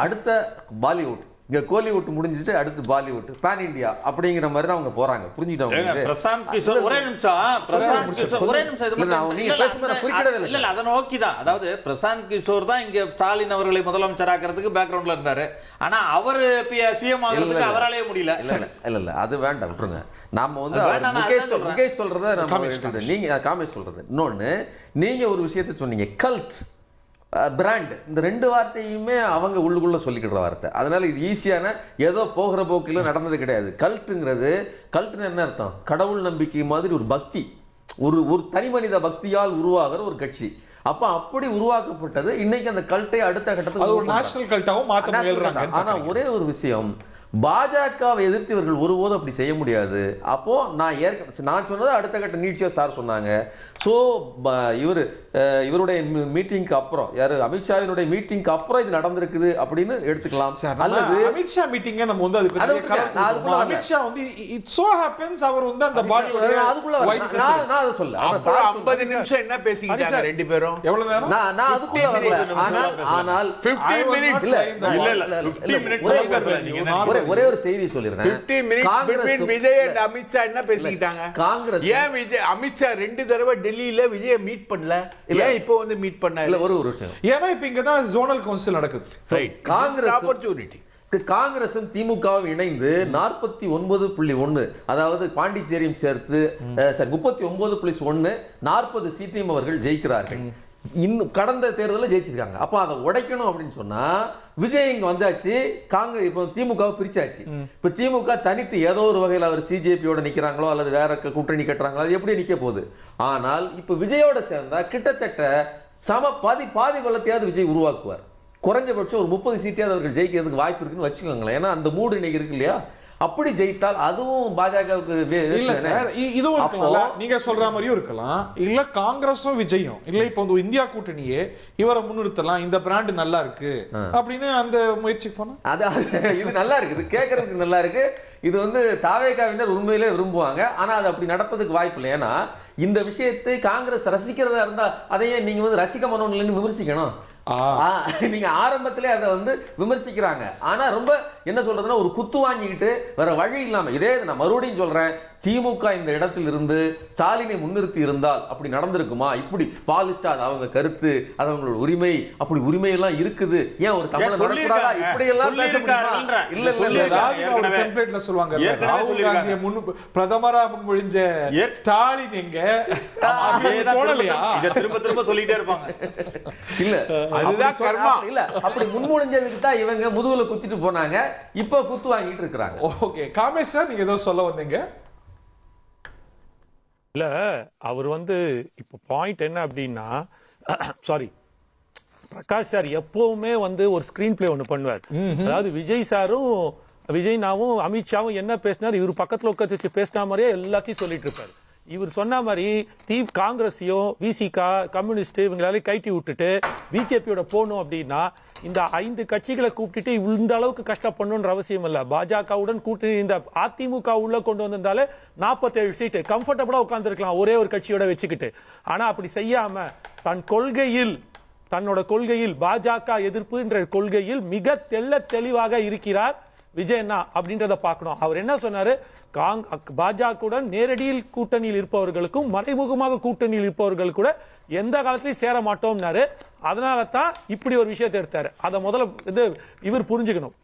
அடுத்த பாலிவுட், இங்க கோலிவுட் முடிஞ்சிட்டு அடுத்து பாலிவுட், பேன் இந்தியா அப்படிங்கிற மாதிரி தான் அவங்க போறாங்க. புரிஞ்சுக்கிட்டாங்க. பிரசாந்த் கிஷோர் ஒரே நிமிஷம், பிரசாந்த் கிஷோர் ஒரே நிமிஷம். இது இல்ல, நான் நீங்க பேசுறத குறிக்கவே இல்லை. இல்ல, அதை நோக்கி தான். அதாவது பிரசாந்த் கிஷோர் தான் இங்க ஸ்டாலின் அவர்களை முதலமைச்சர் ஆக்கிறதுக்கு பேக்ரவுண்ட்ல இருந்தாரு. ஆனா அவர் சிஎம் ஆகிறதுக்கு அவராலேயே முடியல. இல்ல அது வேண்டாம், விட்டுருங்க. நாம வந்து அது வேண்டாம், நான் அதான் முகேஷ் சொல்றத நம்ம எடுத்துக்கிட்டோம். நீங்க காமேஷ் சொல்றது. இன்னொன்னு, நீங்க ஒரு விஷயத்தை சொன்னீங்க, கல்ட், பிராண்ட். இந்த ரெண்டு வார்த்தையுமே அவங்க உள்ளுக்குள்ள சொல்லிக்கிற வார்த்தை. அதனால இது ஈஸியான ஏதோ போகிற போக்கில் நடந்தது கிடையாது. கல்ட்டுங்கிறது, கல்ட்டுன்னு என்ன அர்த்தம்? கடவுள் நம்பிக்கை மாதிரி ஒரு பக்தி, ஒரு தனி மனித பக்தியால் உருவாகிற ஒரு கட்சி. அப்ப அப்படி உருவாக்கப்பட்டது. இன்னைக்கு அந்த கல்ட்டை அடுத்த கட்டத்துக்கு ஒரு நேஷனல் கல்ட்டாவும் மாத்த முயல்றாங்க. ஆனா ஒரே ஒரு விஷயம், பாஜகவை எதிர்த்து இவர்கள் ஒருபோதும் அப்படி செய்ய முடியாது. அப்போ நான் சொன்னது அடுத்த கட்ட நீட்சியா சார் சொன்னாங்க. ஸோ இவருடைய மீட்டிங்க்கு அப்புறம், யாரு அமித்ஷாவினுடைய மீட்டிங்க்கு அப்புறம் இது நடந்திருக்குது அப்படின்னு எடுத்துக்கலாம். அல்லது அமித்ஷா மீட்டிங்க நம்ம வந்து அதுக்குள்ள அமித்ஷா வந்து இட் சோ ஹேப்பன்ஸ் அவர் வந்து அந்த பாடியோட அதுக்குள்ள நான் அதை சொல்ல. 50 நிமிஷம் என்ன பேசிக்கிட்டாங்க ரெண்டு பேரும்? எவ்வளவு நேரம்? நான் அதுக்குள்ள வரல. ஆனால் 15 மினிட்ஸ் இல்ல 15 மினிட்ஸ் ஒரே ஒரு செய்தி சொல்லிருந்தேன். 15 minutes between Vijay and Amit Shah என்ன பேசிக்கிட்டாங்க? காங்கிரஸ் ஏன் விஜய் அமித்ஷா 2 தடவை டெல்லியில விஜய மீட் பண்ணல? ஏன் இப்போ வந்து மீட் பண்ணல? இல்ல ஒரு விஷயம், ஏன்னா இப்ப இங்க தான் ஜோனல் கவுன்சில் நடக்குது. Right, Congress opportunity. காங்கிரசும் திமுகவும் இணைந்து 49.1, அதாவது பாண்டிச்சேரியும் சேர்த்து 39+1 40 சீட்டையும் அவர்கள் ஜெயிக்கிறார்கள். இன்னும் கடந்த தேர்தலில் ஜெயிச்சிருக்காங்க. அப்ப அதை உடைக்கணும் அப்படின்னு சொன்னா விஜய் இங்க வந்தாச்சு, காங்கிரஸ் இப்போ திமுகவை பிரிச்சாச்சு. இப்ப திமுக தனித்து ஏதோ ஒரு வகையில் அவர் சிஜேபியோட நிக்கிறாங்களோ அல்லது வேற கூட்டணி கட்டுறாங்களோ, அது எப்படி நிக்க போகுது? ஆனால் இப்ப விஜயோட சேர்ந்தா கிட்டத்தட்ட பாதி பலத்தையாவது விஜய் உருவாக்குவார். குறைஞ்சபட்சம் ஒரு 30 சீட்டையாவது அவர்கள் ஜெயிக்கிறதுக்கு வாய்ப்பு இருக்குன்னு வச்சுக்கோங்களேன். ஏன்னா அந்த மூடு இன்னைக்கு இருக்கு இல்லையா? அப்படி ஜெயித்தால் அதுவும் பாஜகவுக்கு இல்ல சார், இதுவும் இருக்கலாம், நீங்க சொல்ற மாதிரியும் இருக்கலாம். இல்ல காங்கிரஸும் விஜயும் இல்ல இப்ப வந்து இந்தியா கூட்டணியே இவரை முன்னிறுத்தலாம், இந்த பிராண்ட் நல்லா இருக்கு அப்படின்னு அந்த முயற்சி பண்ணா இது நல்லா இருக்கு, இது கேட்கறதுக்கு நல்லா இருக்கு. இது வந்து தாவேகாவினர் உண்மையிலே விரும்புவாங்க. ஆனா அது அப்படி நடப்பதுக்கு வாய்ப்பு இல்லை. ஏன்னா இந்த விஷயத்தை காங்கிரஸ் ரசிக்கிறதா இருந்தா அதையே நீங்க வந்து ரசிக்க மனோன்னு விமர்சிக்கணும். நீங்க ஆரம்பத்திலே அதை வந்து விமர்சிக்கிறாங்க. ஆனா ரொம்ப என்ன சொல்றதுன்னா, ஒரு குத்து வாங்கிக்கிட்டு வேற வழி இல்லாம, இதே நான் மறுபடியும் சொல்றேன், திமுக இந்த இடத்தில் இருந்து ஸ்டாலினை முன்னிறுத்தி இருந்தால் அப்படி நடந்திருக்குமா? இப்படி பாலிஸ்டா அவங்க கருத்து, அது அவங்களோட உரிமை, அப்படி உரிமை எல்லாம் இருக்குது. ஏன் ஒரு தமிழ் இப்படி எல்லாம் பேச முடியுமா? இல்ல டெம்ப்ளேட்ல சொல்வாங்க, ராகுல் காந்தியை பிரதமரா முன்மொழிஞ்ச ஸ்டாலின் எங்க தோணலையா? இத திரும்ப சொல்லிட்டே இருப்பாங்க. இல்ல அதுதான் கர்மா. இல்ல அப்படி முன்மொழிஞ்சதுக்கு தான் இவங்க முதுகுல குத்திட்டு போனாங்க. இப்போ குத்து வாங்கிட்டு இருக்காங்க. ஓகே, காமேஷ் சார், நீங்க ஏதோ சொல்ல வந்தீங்க. இல்ல அவர் வந்து இப்போ பாயிண்ட் என்ன அப்படின்னா, சாரி, பிரகாஷ் சார் எப்பவுமே வந்து ஒரு ஸ்கிரீன் பிளே ஒன்று பண்ணுவார். அதாவது விஜய்னாவும் அமித்ஷாவும் என்ன பேசினார், இவர் பக்கத்தில் உட்காந்து வச்சு பேசின மாதிரியே எல்லாத்தையும் சொல்லிட்டு இருப்பாரு. இவர் சொன்ன மாதிரி காங்கிரஸையும் விசிகா கம்யூனிஸ்ட் இவங்களால கைட்டி விட்டுட்டு பிஜேபியோட போகணும் அப்படின்னா இந்த 5 கட்சிகளை கூப்பிட்டுட்டு இந்த அளவுக்கு கஷ்டப்படணும்ன்ற அவசியம் இல்லை. பாஜகவுடன் கூட்டணி இந்த அதிமுக உள்ள கொண்டு வந்திருந்தாலே 47 சீட்டு கம்ஃபர்டபுளா உட்கார்ந்துருக்கலாம் ஒரே ஒரு கட்சியோட வச்சுக்கிட்டு. ஆனா அப்படி செய்யாம தன்னோட கொள்கையில் பாஜக எதிர்ப்புன்ற கொள்கையில் மிக தெளிவாக இருக்கிறார் விஜயண்ணா அப்படின்றத பார்க்கணும். அவர் என்ன சொன்னாரு, பாஜகவுடன் நேரடியில் கூட்டணியில் இருப்பவர்களுக்கும் மறைமுகமாக கூட்டணியில் இருப்பவர்கள் கூட எந்த காலத்திலையும் சேர மாட்டோம்னாரு. அதனால தான் இப்படி ஒரு விஷயத்தை எடுத்தாரு. அதை முதல்ல இவர் புரிஞ்சுக்கணும்.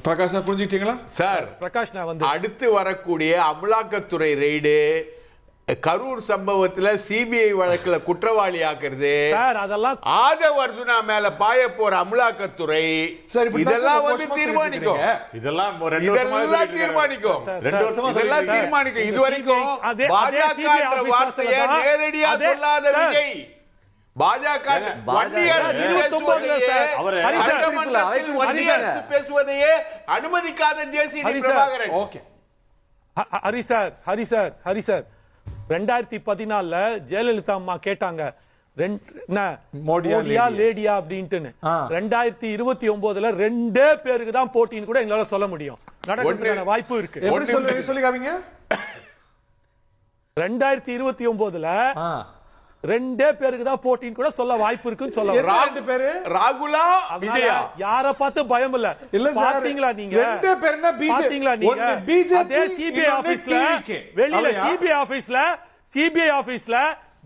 பிரகாஷ் சார் புரிஞ்சுக்கிட்டீங்களா? சார், பிரகாஷ் நான் வந்து அடுத்து வரக்கூடிய அமலாக்கத்துறை ரெய்டு, கரூர் சம்பவத்துல சிபிஐ வழக்குல குற்றவாளி ஆக்குறது, அதெல்லாம் ஆதவ் அர்ஜுனா மேல பாய போற அமலாக்கத்துறை, இதெல்லாம் வந்து தீர்மானிக்கும். இதெல்லாம் தீர்மானிக்கும். இதுவரைக்கும் பாஜக என்ற வார்த்தையை நேரடியா சொல்லாத விஜய், பாஜக பேசுவதையே அனுமதிக்காத ஜேசிடி பிரபாகரன். ஹரி சார் 2014 ஜெயலலிதா அம்மா கேட்டாங்க, மோடியா லேடியா அப்படின்ட்டு 2029 2 பேருக்கு தான் போட்டின்னு கூட எங்களால சொல்ல முடியும். நடக்கிறதுக்கான வாய்ப்பு இருக்கு. 2029 2 பேருக்கு தான் போட்டின்னு கூட சொல்ல வாய்ப்பு இருக்குன்னு சொல்ல. ராகுலா விஜயா யார பார்த்து பயம் இல்ல. பாத்தீங்களா நீங்க? பாத்தீங்களா நீங்க? அதே சிபிஐ ஆபீஸ்ல வெளியில சிபிஐ ஆபீஸ்ல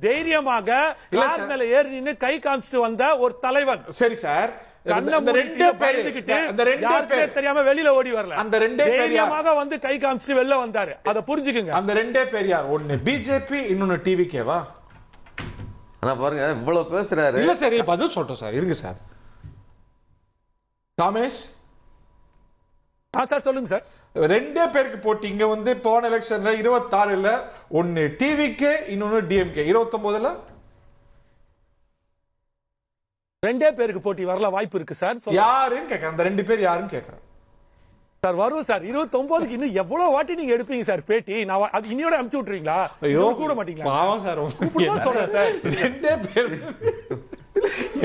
தைரியமாக கார் மேல ஏறி நின்னு கை காமிச்சிட்டு வந்த ஒரு தலைவன். சரி சார், தெரியாம வெளியில ஓடி வரல. அந்த தைரியமாக வந்து கை காமிச்சிட்டு வெளில வந்தாரு. அத புரிஞ்சுக்குங்க. அந்த 2 பேர் யார்? ஒன்னு பிஜேபி, இன்னொன்னு டிவிகேவா? ஆனா பாருங்க இவ்வளவு பேசுறாரு. இல்ல சரி, பதில் சொல்றோம் சார், இருங்க சார். காமேஷ் சார் சொல்லுங்க சார். 2 பேருக்கு போட்டி. இங்க வந்து போன எலெக்ஷன்ல 26ல ஒன்னு டிவிகே, இன்னொன்னு டிஎம்கே. 29ல 2 பேருக்கு போட்டி வரல வாய்ப்பு இருக்கு சார். யாருன்னு கேக்குறேன். அந்த 2 பேர் யாருன்னு கேக்குறேன் சார். வரும் சார். 29க்கு இன்னும் எவ்வளவு வாட்டி நீங்க எடுப்பீங்க சார் பேட்டி? நான் அது இன்னையோட அனுப்பிச்சு விட்டுறீங்களா? ஐயோ கூட மாட்டீங்களா? பாவம் சார். சொல்றேன் சார். 2 பேர்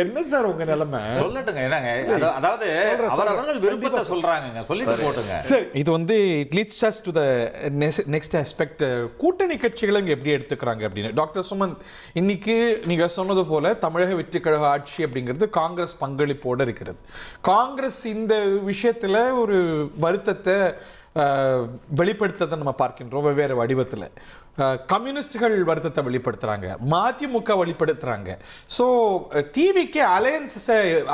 என்ன சார் உங்க நிலைமை? சொல்லட்டுங்க. என்னங்க அதாவது அவர்கள் விருப்பத்தை சொல்றாங்க, சொல்லிட்டு போட்டுங்க. சரி, இது வந்து it leads us to the next aspect. கூட்டணி கட்சிகளை இங்க எப்படி எடுத்துக்கிறாங்க அப்படின்னு. டாக்டர் சுமந்த், இன்னைக்கு நீங்க சொன்னது போல தமிழக வெற்றி கழக ஆட்சி அப்படிங்கிறது காங்கிரஸ் பங்களிப்போடு இருக்கிறது. காங்கிரஸ் இந்த விஷயத்துல ஒரு வருத்தத்தை வெளிப்படுத்ததை நம்ம பார்க்கின்றோம் வெவ்வேறு வடிவத்தில். கம்யூனிஸ்டுகள் வருத்தத்தை வெளிப்படுத்துறாங்க, மதிமுக வெளிப்படுத்துறாங்க. ஸோ டிவிக்கு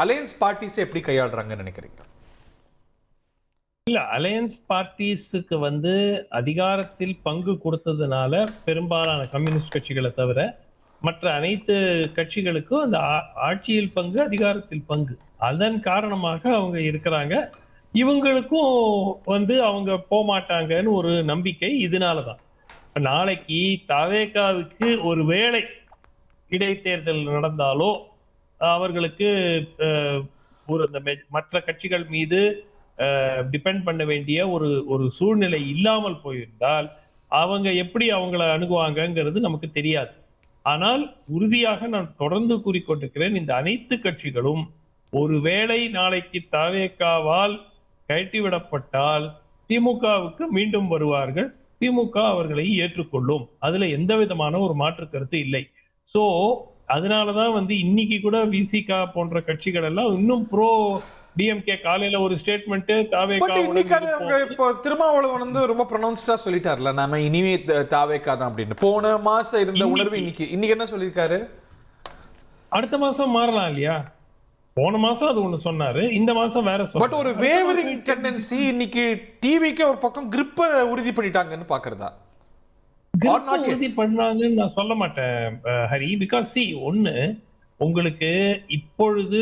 அலையன்ஸ் பார்ட்டிஸை எப்படி கையாளுறாங்கன்னு நினைக்கிறீங்க? இல்ல, அலையன்ஸ் பார்ட்டிஸுக்கு வந்து அதிகாரத்தில் பங்கு கொடுத்ததுனால பெரும்பாலான கம்யூனிஸ்ட் கட்சிகளை தவிர மற்ற அனைத்து கட்சிகளுக்கும் அந்த ஆட்சியில் பங்கு, அதிகாரத்தில் பங்கு, அதன் காரணமாக அவங்க இருக்கிறாங்க. இவங்களுக்கும் வந்து அவங்க போமாட்டாங்கன்னு ஒரு நம்பிக்கை இதனாலதான். நாளைக்கு தவேகாவுக்கு ஒரு வேளை இடைத்தேர்தல் நடந்தாலோ அவர்களுக்கு ஒரு மற்ற கட்சிகள் மீது டிபெண்ட் பண்ண வேண்டிய ஒரு சூழ்நிலை இல்லாமல் போயிருந்தால் அவங்க எப்படி அவங்கள அணுகுவாங்கங்கிறது நமக்கு தெரியாது. ஆனால் உறுதியாக நான் தொடர்ந்து கூறிக்கொண்டிருக்கிறேன், இந்த அனைத்து கட்சிகளும் ஒருவேளை நாளைக்கு தவேகாவால் கழட்டிவிடப்பட்டால் திமுகவுக்கு மீண்டும் வருவார்கள். திமுக அவர்களை ஏற்றுக்கொள்ளும். அதுல எந்த விதமான ஒரு மாற்று கருத்து இல்லை. சோ அதனாலதான் வந்து இன்னைக்கு கூட விசிகா போன்ற கட்சிகள் எல்லாம் இன்னும் ப்ரோ டிஎம்கே காலையில ஒரு ஸ்டேட்மெண்ட் திருமாவளவன் வந்து ரொம்ப ப்ரொனவுன்ஸ்டா சொல்லிட்டார்ல, நாம இனிமே தாவேகா தான் அப்படின்னு. போன மாசம் இருந்த உணர்வு இன்னைக்கு என்ன சொல்லியிருக்காரு? அடுத்த மாசம் மாறலாம் இல்லையா? போன மாசம் அது ஒண்ணு சொன்னாரு, இந்த மாசம் வேற சொல்றாரு. பட் ஒரு வேவரிங் டெண்டன்சி இன்னைக்கு டிவிக்கு ஒரு பக்கம் கிரிப்ப உறுதி பண்ணிட்டாங்கன்னு பாக்குறதா? உறுதி பண்ணாங்கன்னு நான் சொல்ல மாட்டேன் ஹரி. பிகாஸ் ஒண்ணு, உங்களுக்கு இப்பொழுது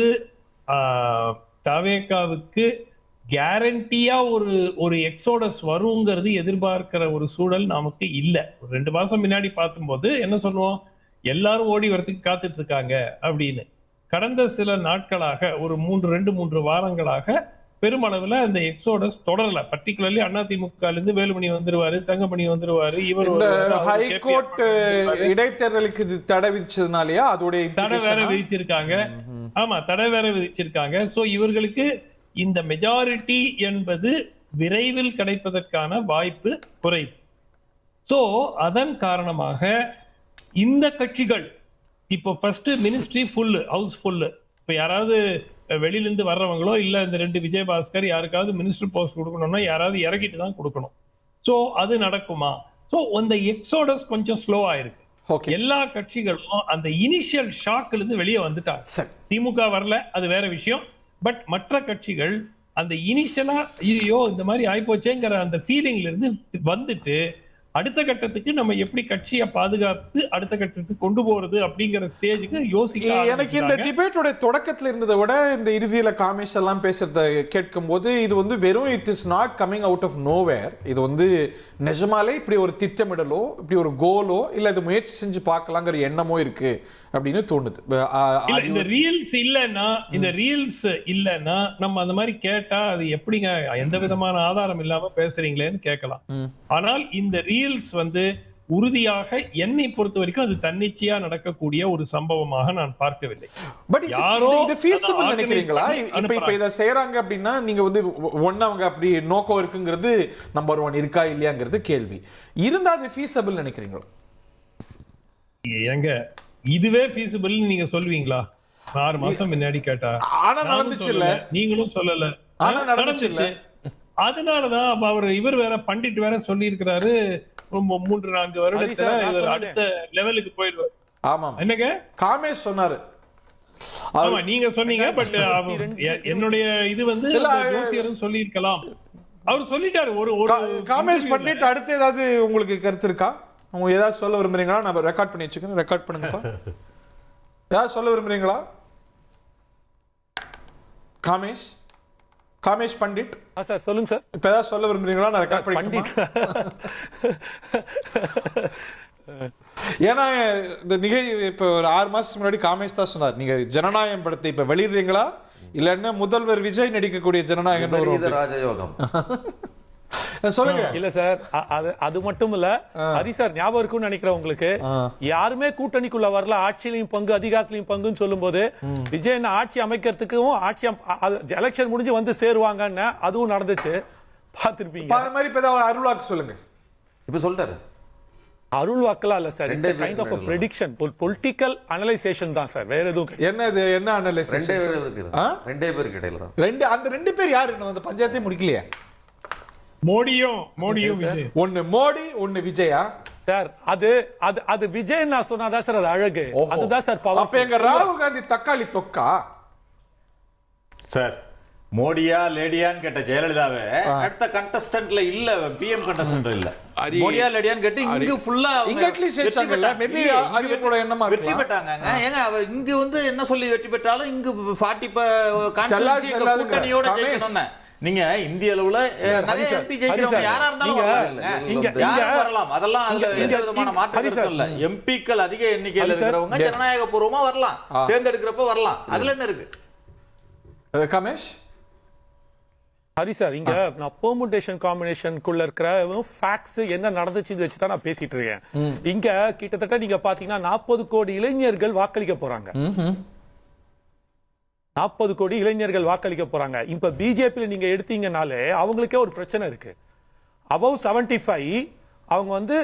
தவேகாவுக்கு கேரண்டியா ஒரு எக்ஸோடஸ் வருங்கிறது எதிர்பார்க்கிற ஒரு சூழல் நமக்கு இல்ல. 2 மாசம் முன்னாடி பார்க்கும்போது என்ன சொல்லுவோம், எல்லாரும் ஓடி வரதுக்கு காத்துட்டு இருக்காங்க அப்படின்னு. கடந்த சில நாட்களாக ஒரு 2-3 வாரங்களாக பெருமளவுல அந்த எக்ஸோடஸ் தொடரல. பர்டிகுலர்லி அதிமுக இருந்து வேலுமணி வந்துருவாரு, தங்கமணி வந்துருவாரு. இவர் ஹைகோர்ட் இடைத்தேர்தலுக்கு தடை விதிச்சதுனாலயா? அதோட தடை வேற விதிச்சிருக்காங்க. ஆமா, தடை வேற விதிச்சிருக்காங்க. சோ இவர்களுக்கு இந்த மெஜாரிட்டி என்பது விரைவில் கிடைப்பதற்கான வாய்ப்பு குறைவு. சோ அதன் காரணமாக இந்த கட்சிகள் இப்போ first ministry full, house full. இப்போ யாராவது வெளியிலிருந்து வர்றவங்களோ இல்ல இந்த 2 விஜயபாஸ்கர் யாருக்காவது மினிஸ்டர் போஸ்ட் கொடுக்கணும்னா யாராவது இறக்கிட்டு தான் கொடுக்கணும். சோ அது நடக்குமா? சோ அந்த எக்ஸோடஸ் கொஞ்சம் ஸ்லோ ஆயிருக்கு. எல்லா கட்சிகளும் அந்த இனிஷியல் ஷாக்ல இருந்து வெளியே வந்துட்டாங்க. திமுக வரல, அது வேற விஷயம். பட் மற்ற கட்சிகள் அந்த இனிஷியலா ஐயோ இந்த மாதிரி ஆயிப்போச்சேங்கிற அந்த ஃபீலிங்ல இருந்து வந்துட்டு அடுத்த கட்டத்துக்கு நம்ம எப்படி கட்சியை பாதுகாத்து அடுத்த கட்டத்துக்கு கொண்டு போறது அப்படிங்கிற ஸ்டேஜுக்கு யோசிக்க. எனக்கு இந்த டிபேட்டோட தொடக்கத்துல இருந்ததை விட இந்த இறுதியில காமேஷ் எல்லாம் பேசுறத கேட்கும் போது இது வந்து வெறும் it is not coming out of nowhere. இது வந்து நிஜமாலே இப்படி ஒரு திட்டமிடலோ இப்படி ஒரு கோலோ இல்ல இது முயற்சி செஞ்சு பார்க்கலாங்கிற எண்ணமோ இருக்கு அப்படின்னு தோணுது. இந்த ரீல்ஸ் இல்லன்னா நம்ம அந்த மாதிரி கேட்டா அது எப்படிங்க எந்த விதமான ஆதாரம் இல்லாம பேசுறீங்களேன்னு கேட்கலாம். ஆனால் இந்த ரீல்ஸ் வந்து உறுதியாக என்னை பொறுத்த வரைக்கும் அது தன்னிச்சையா நடக்கக்கூடிய ஒரு சம்பவமாக நான் பார்க்கவில்லை. பட் இது feasible நினைக்கிறீங்களா? இப்ப இத செய்றாங்க அப்படின்னா நீங்க வந்து அவங்க அப்படி நோக்கம் இருக்குங்கிறது நம்பர் 1 இருக்கா இல்லையாங்கிறது கேள்வி. இருந்தா அது feasible நினைக்கிறீங்களா? ஏங்க இதுவே feasible நீங்க சொல்வீங்களா? 6 மாசம் முன்னாடி கேட்டா ஆனா நடந்துச்சு இல்ல, நீங்களும் சொல்லல. ஆனா நடந்துச்சு இல்ல. அதனாலதான் இவர் வேற பண்டிட் வேற சொல்லி இருக்கிறாரு 3-4 வருடத்துல இவர் அடுத்த லெவலுக்கு போயிடுவார். ஆமா என்னங்க காமேஷ் சொன்னாரு. ஆமா நீங்க சொன்னீங்க. பட் என்னுடைய இது வந்து ஜோசியரும் சொல்லி இருக்கலாம். அவர் சொல்லிட்டாரு. ஒரு காமேஷ் பண்டிட் அடுத்து ஏதாவது உங்களுக்கு கருத்து இருக்கா? உங்க ஏதாவது சொல்ல விரும்புறீங்களா? நான் ரெக்கார்ட் பண்ணி வச்சுக்கிறேன், ரெக்கார்ட் பண்ணுங்கப்பா. ஏதாவது சொல்ல விரும்புறீங்களா காமேஷ் பண்டிட்? சார் சொல்லுங்க சார். இப்ப ஏதாவது சொல்ல விரும்புறீங்களா? நான் ரெக்கார்ட் பண்ணி ஏன்னா இந்த நிகழ்வு இப்ப ஒரு 6 மாசத்துக்கு முன்னாடி காமேஷ் தான் சொன்னார், நீங்க ஜனநாயகம் படத்தை இப்ப வெளியிடுறீங்களா இல்லன்னா முதல்வர் விஜய் நடிக்கக்கூடிய ஜனநாயகம் ராஜயோகம் சொல்லுங்க. இல்ல சார், அது மட்டும் இல்ல ஹரி சார் ஞாபகம் இருக்கும்னு நினைக்கிறேன் உங்களுக்கு. யாருமே கூட்டணிக்குள்ள வரல, ஆட்சியிலையும் பங்கு அதிகாரத்திலையும் பங்குன்னு சொல்லும் போது விஜய் ஆட்சி அமைக்கிறதுக்கும் ஆட்சி எலெக்ஷன் முடிஞ்சு வந்து சேருவாங்கன்னு அதுவும் நடந்துச்சு, பாத்திருப்பீங்க. அது மாதிரி இப்ப ஏதாவது அருள்வாக்கு சொல்லுங்க. இப்ப சொல்லிட்டாரு. அருள் வாக்கலா இல்ல sir, it's kind of a prediction, political analysation தான் சார், வேற எதுவும். என்ன அனலைசேஷன்? ரெண்டே பேர் கிடையாது. அந்த 2 பேர் யாரு? அந்த பஞ்சாயத்தை முடிக்கலையே. மோடியும் விஜய். ஒன்னு மோடி ஒன்னு விஜயா சார்? அது விஜய் நான் சொன்னாதான் சார் அது அழகு, அதுதான் சார் பவர். அப்ப எங்க ராகுல் காந்தி தக்காளி தொக்கா சார்? மோடியா லேடியான்னு கேட்ட ஜெயலலிதாவே அடுத்த கண்டஸ்டன்ட்ல இல்ல, பிஎம் கண்டஸ்டன்ட் இல்ல. மோடியா லேடியான்னு கேட்டு இங்க ஃபுல்லா இங்க அட்லீஸ்ட் செச்சாங்கல்ல, மேபி அது கூட என்னமா வெற்றி பெற்றாங்க. ஏங்க அவர் இங்க வந்து என்ன சொல்லி வெற்றி பெற்றாலும் இங்க 40 கான்ஸ்டிட்யூன்சி கூட்டணியோட ஜெயிக்கணும்னு. நீங்க இந்திய அளவுல நிறைய எம்பி ஜெயிக்கிறவங்க யாரா இருந்தாலும் வரலாம், அதெல்லாம் எந்த விதமான மாற்றம் இல்ல. எம்பிக்கள் அதிக எண்ணிக்கையில் இருக்கிறவங்க ஜனநாயக பூர்வமா வரலாம், தேர்ந்தெடுக்கிறப்ப வரலாம், அதுல என்ன இருக்கு? கமேஷ் ஹரி சார், இங்க நான் பெர்முடேஷன் காம்பினேஷனுக்குள்ள இருக்கிற ஃபேக்ட்ஸ் என்ன நடந்துச்சு வச்சு தான் நான் பேசிட்டு இருக்கேன். இங்க கிட்டத்தட்ட நீங்க பாத்தீங்கன்னா 40 கோடி இளைஞர்கள் வாக்களிக்க போறாங்க. 40 கோடி இளைஞர்கள் வாக்களிக்க போறாங்க. இப்ப பிஜேபி நீங்க எடுத்தீங்கனாலே அவங்களுக்கே ஒரு பிரச்சனை இருக்கு. அபவ் 75 அவங்க வந்து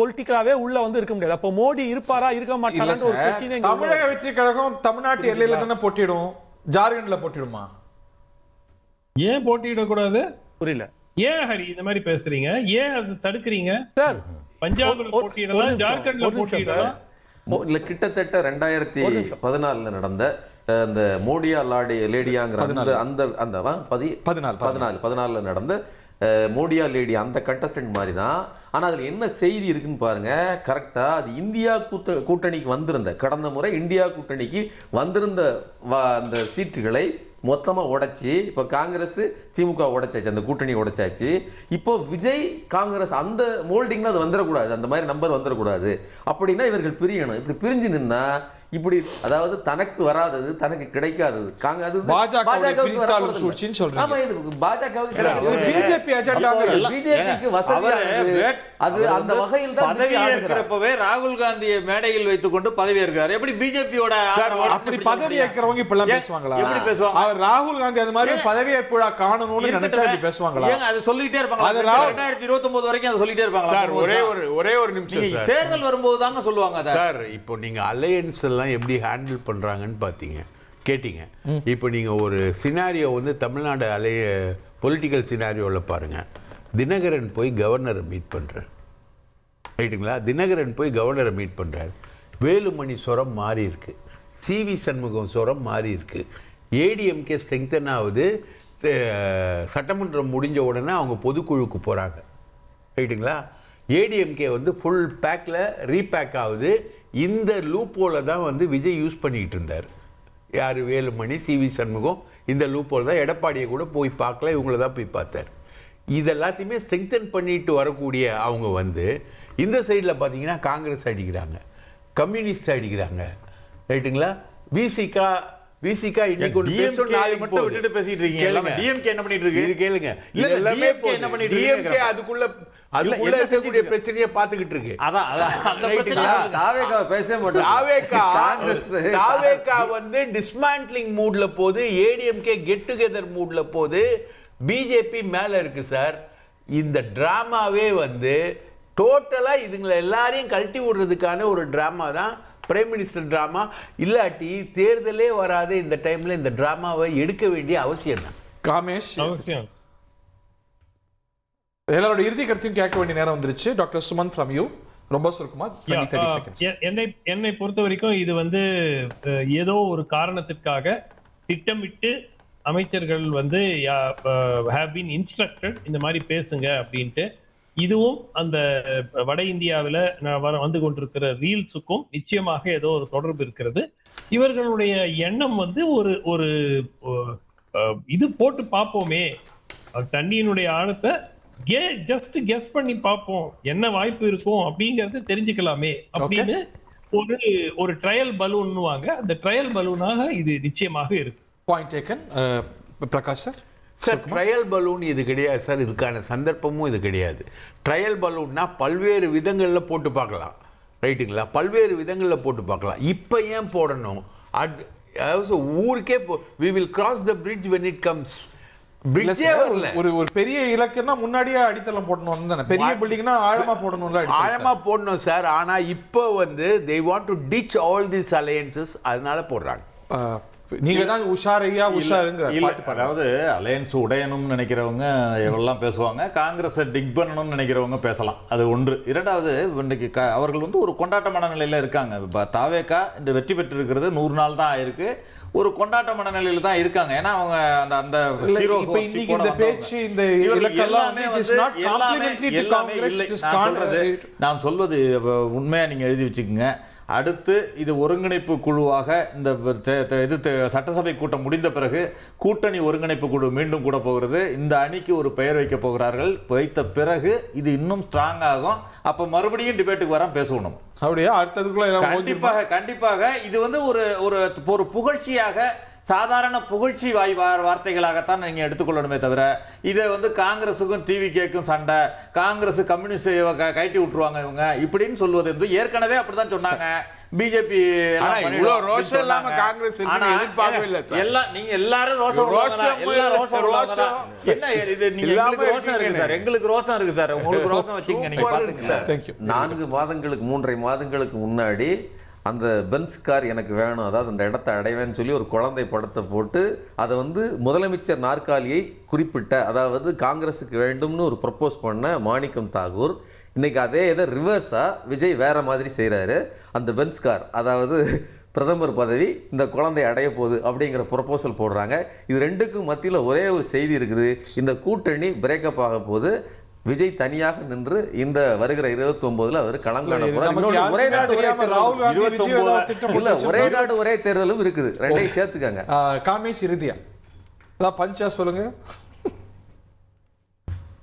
பொலிட்டிக்கலாவே உள்ள வந்து இருக்க முடியாது. அப்ப மோடி இருப்பாரா இருக்க மாட்டாரான்னு ஒரு क्वेश्चन. தமிழக வெற்றி கழகம் தமிழ்நாட்டு எல்லையில தான போட்டிடும், ஜார்க்கண்ட்ல போட்டிடுமா? ஏன் போட்டியிடக்கூடாது? புரியல. ஏன் ஹரி இந்த மாதிரி பேசுறீங்க? ஏன் அது தடுக்கிறீங்க சார்? பஞ்சாப்ல போட்டியிடலாம், ஜார்க்கண்ட்ல போட்டியிடலாம். இல்ல கிட்டத்தட்ட 2014 நடந்த அந்த மோடியா லேடியாங்கிற அந்த 14 நடந்த மோடியா லேடி அந்த கண்டஸ்டன்ட் மாதிரி தான். ஆனால் அதில் என்ன செய்தி இருக்குன்னு பாருங்க. கரெக்டாக அது இந்தியா கூட்டணிக்கு வந்திருந்த, கடந்த முறை இந்தியா கூட்டணிக்கு வந்திருந்த அந்த சீட்டுகளை மொத்தமாக உடைச்சி, இப்போ காங்கிரஸ் திமுக உடைச்சாச்சு, அந்த கூட்டணி உடைச்சாச்சு. இப்போ விஜய் காங்கிரஸ் அந்த மோல்டிங்ல அது வந்துடக்கூடாது, அந்த மாதிரி நம்பர் வந்துடக்கூடாது. அப்படின்னா இவர்கள் பிரியணும். இப்படி பிரிஞ்சு நின்னா இப்படி, அதாவது தனக்கு வராதது தனக்கு கிடைக்காதது ராகுல் காந்தியை மேடையில் வைத்துக் கொண்டு பதவி ஏற்கிறார். எப்படி பிஜேபியோட பதவி ஏற்கிறவங்க இப்ப எல்லாம் பேசுவாங்களா? எப்படி பேசுவாங்க? ராகுல் காந்தி அது மாதிரி பதவியேற்பு விழா காணணும்னு நினைச்சா இப்படி பேசுவாங்களா? அது சொல்லிட்டே இருப்பாங்க. 2029 வரைக்கும் அதை சொல்லிட்டே இருப்பாங்க. ஒரே ஒரு நிமிஷம், தேர்தல் வரும்போது தாங்க சொல்லுவாங்க சார். இப்போ நீங்க அலையன்ஸ் எல்லாம் எப்படி ஹேண்டில் பண்றாங்கன்னு கேட்டீங்க. இப்போ நீங்க ஒரு சினாரியோ வந்து தமிழ்நாடு பொலிட்டிக்கல் சினாரியோவில் பாருங்க. தினகரன் போய் கவர்னரை மீட் பண்றார், ரைட்டுங்களா? தினகரன் போய் கவர்னரை மீட் பண்றார். வேலுமணி சொரம் மாறி இருக்கு, சிவி சண்முகம் சொரம் மாறி இருக்கு. ஏடிஎம்கே ஸ்ட்ரெங்தன் ஆகுது. சட்டமன்றம் முடிஞ்ச உடனே அவங்க பொதுக்குழுக்கு போறாங்க, ரைட்டுங்களா? ஏடிஎம்கே வந்து ஃபுல் பேக்கில் ரீபேக் ஆகுது. இந்த லூப்போல தான் வந்து விஜய் யூஸ் பண்ணிக்கிட்டு இருந்தார். யார்? வேலுமணி, சிவி சண்முகம். இந்த லூப்போல் தான் எடப்பாடியை கூட போய் பார்க்கல, இவங்கள தான் போய் பார்த்தார். இதெல்லாத்தையுமே ஸ்ட்ரெங்தன் பண்ணிட்டு வரக்கூடிய அவங்க வந்து இந்த சைடில் பார்த்தீங்கன்னா காங்கிரஸ் அடிக்கிறாங்க, கம்யூனிஸ்ட் அடிக்கிறாங்க, ரைட்டுங்களா? விசிகா விசிகா இன்னைக்கு ஒண்ணு பேசும், நாளைக்கு மட்டும் போகுது. விட்டுட்டு பேசிட்டு இருக்கீங்க. கேளுங்க. டிஎம்கே என்ன பண்ணிட்டு இருக்கு? இது கேளுங்க. இல்ல, இது எல்லாமே DMK என்ன பண்ணிட்டு இருக்கு? டிஎம்கே அதுக்குள்ள என்ன இருக்கக்கூடிய செஞ்சுட்டு பிரச்சனையை பாத்துக்கிட்டு இருக்கு. அதான் அந்த பிரச்சனை. தாவேகா பேசவே மாட்டோம். தாவேகா வந்து டிஸ்மேண்ட்லிங் மூட்ல போகுது, ஏடிஎம்கே கெட் டுகெதர் மூட்ல போகுது, பிஜேபி மேல இருக்கு சார். இந்த டிராமாவே வந்து டோட்டலா இதுங்களை எல்லாரையும் கழட்டி விடுறதுக்கான ஒரு டிராமா தான் பிரைம் மினிஸ்டர் டிராமா. இல்லாட்டி தேர்தலே வராத இந்த டைம்ல இந்த டிராமாவை எடுக்க வேண்டிய அவசியம் தான். காமேஷ், அவசியம். எல்லாரோட இறுதி கருத்தையும் கேட்க வேண்டிய நேரம் வந்துருச்சு. டாக்டர் சுமந்த் ஃப்ரம் யூ, ரொம்ப சுருக்கமா 20-30 seconds. என்னை பொறுத்த வரைக்கும் இது வந்து ஏதோ ஒரு காரணத்திற்காக திட்டமிட்டு அமைச்சர்கள் வந்து have been instructed இந்த மாதிரி பேசுங்க அப்படின்ட்டு. இதுவும் அந்த வட இந்தியாவில் வந்து கொண்டிருக்கிற ரீல்ஸுக்கும் நிச்சயமாக ஏதோ ஒரு தொடர்பு இருக்கிறது. இவர்களுடைய எண்ணம் வந்து ஒரு இது போட்டு பார்ப்போமே, தண்ணியினுடைய ஆழத்தை ஜஸ்ட் கெஸ் பண்ணி பார்ப்போம், என்ன வாய்ப்பு இருக்கும் அப்படிங்கறது தெரிஞ்சுக்கலாமே அப்படின்னு ஒரு ட்ரையல் பலூன்னுவாங்க. அந்த ட்ரையல் பலூனாக இது நிச்சயமாக இருக்கு. Point taken. Prakash sir. Sir, trial balloon இது கிடையாது சார். இதுக்கான சந்தர்ப்பமும் இது கிடையாது. ட்ரையல் பலூன்னா பல்வேறு விதங்களில் போட்டு பார்க்கலாம், ரைட்டுங்களா? பல்வேறு விதங்களில் போட்டு பார்க்கலாம். இப்போ ஏன் போடணும்? அதாவது ஊருக்கே we will cross the bridge when it comes. ஒரு பெரிய இலக்குன்னா முன்னாடியே அடித்தளம் போடணும் தானே. பெரிய பில்டிங்னா ஆழமா போடணும்ல. ஆழமா போடணும் சார். ஆனா இப்போ வந்து they want to ditch all these alliances, அதனால போடுறாங்க. நீங்க தான் உஷாருங்க. அதாவது அலையன்ஸ் உடையணும்னு நினைக்கிறவங்க எவ்வளவு பேசுவாங்க, காங்கிரஸை டிக் பண்ணணும்னு நினைக்கிறவங்க பேசலாம். அது ஒன்று. இரண்டாவது, இன்றைக்கு அவர்கள் வந்து ஒரு கொண்டாட்ட மனநிலையில இருக்காங்க. இப்போ தாவேகா இந்த வெற்றி பெற்று இருக்கிறது 100 நாள் தான் ஆயிருக்கு. ஒரு கொண்டாட்ட மனநிலையில தான் இருக்காங்க. ஏன்னா அவங்க அந்த ஹீரோ இந்த பேச்சு இந்த எல்லாமே நான் சொல்வது உண்மையா நீங்க எழுதி வச்சுக்கோங்க. அடுத்து இது ஒருங்கிணைப்பு குழுவாக இந்த இது சட்டசபை கூட்டம் முடிந்த பிறகு கூட்டணி ஒருங்கிணைப்பு குழு மீண்டும் கூட போகிறது. இந்த அணிக்கு ஒரு பெயர் வைக்க போகிறார்கள். வைத்த பிறகு இது இன்னும் ஸ்ட்ராங் ஆகும். அப்ப மறுபடியும் டிபேட்டுக்கு வர பேசணும். அப்படியே அடுத்ததுக்குள்ள கண்டிப்பாக இது வந்து ஒரு புகழ்ச்சியாக, சாதாரண புகழ்ச்சி வார்த்தைகளாகத்தான் நீங்க எடுத்துக்கொள்ளணுமே தவிர இதை வந்து காங்கிரஸுக்கும் டிவிகேக்கும் சண்டை, காங்கிரஸ் கம்யூனிஸ்ட் கைட்டி விட்டுருவாங்க இவங்க இப்படின்னு சொல்வது வந்து ஏற்கனவே அப்படிதான் சொன்னாங்க. பிஜேபி ரோஷம் இல்லாம காங்கிரஸ் எதிர்பார்க்கவே இல்லை சார். எல்லாம் நீங்க எல்லாரும் ரோஷம் என்ன இது? நீங்க ரோஷம் இருக்கு சார், எங்களுக்கு ரோஷம் இருக்கு சார், உங்களுக்கு ரோஷம் வச்சுக்கங்க. நீங்க பாருங்க சார். 4 மாதங்களுக்கு 3.5 மாதங்களுக்கு முன்னாடி அந்த பென்ஸ் கார் எனக்கு வேணும், அதாவது அந்த இடத்தை அடைவேன்னு சொல்லி ஒரு குழந்தை படத்தை போட்டு அதை வந்து முதலமைச்சர் நாற்காலியை குறிப்பிட்ட, அதாவது காங்கிரஸுக்கு வேண்டும்னு ஒரு ப்ரப்போஸ் பண்ண மாணிக்கம் தாகூர் இன்னைக்கு அதே இதை ரிவர்ஸா விஜய் வேற மாதிரி செய்யறாரு. அந்த பென்ஸ் கார், அதாவது பிரதமர் பதவி இந்த குழந்தை அடைய போகுது அப்படிங்கிற ப்ரொபோசல் போடுறாங்க. இது ரெண்டுக்கும் மத்தியில் ஒரே ஒரு செய்தி இருக்குது, இந்த கூட்டணி பிரேக்கப் ஆக போகுது. விஜய் தனியாக நின்று இந்த வருகிற 29 அவர் களங்காண போறார். ஒரே நாடு ஒரே தேர்தலும் இருக்குது, ரெண்டையும் சேர்த்துக்காங்க. காமேஷ் இறுதியா பஞ்சா சொல்லுங்க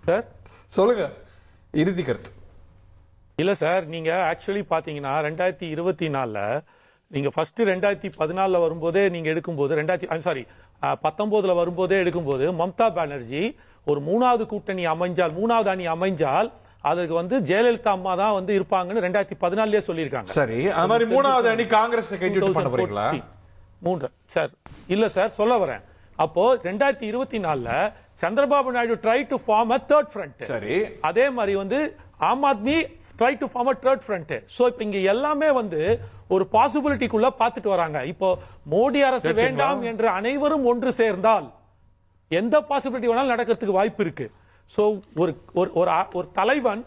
சார், சொல்லுங்க இறுதி கருத்து. இல்ல சார், நீங்க ஆக்சுவலி பாத்தீங்கன்னா 2024 நீங்க ஃபர்ஸ்ட் 2014 வரும்போதே நீங்க எடுக்கும்போது 19 வரும்போதே எடுக்கும்போது மம்தா பானர்ஜி ஒரு 3வது கூட்டணி அமைஞ்சால், 3வது அணி அமைஞ்சால் அதுக்கு வந்து ஜெயலலிதா அம்மா தான் வந்து இருப்பாங்கன்னு 2014 சொல்லியிருக்காங்க. சரி, அந்த மாதிரி 3வது அணி காங்கிரஸ் சார் இல்ல சார் சொல்ல வரேன். அப்போ 2024 Chandrababu Naidu try to form a third front. சரி, அதே மாதிரி வந்து Aam Aadmi try to form a third front. So இப்போ இங்க எல்லாமே வந்து ஒரு பாசிபிலிட்டிக்குள்ள பார்த்துட்டு வராங்க. இப்போ மோடி அரசு வேண்டாம் என்று அனைவரும் ஒன்று சேர்ந்தால் எந்த பாசிபிலிட்டி வேணாலும் நடக்கிறதுக்கு வாய்ப்பு இருக்கு. சோ ஒரு தலைவன்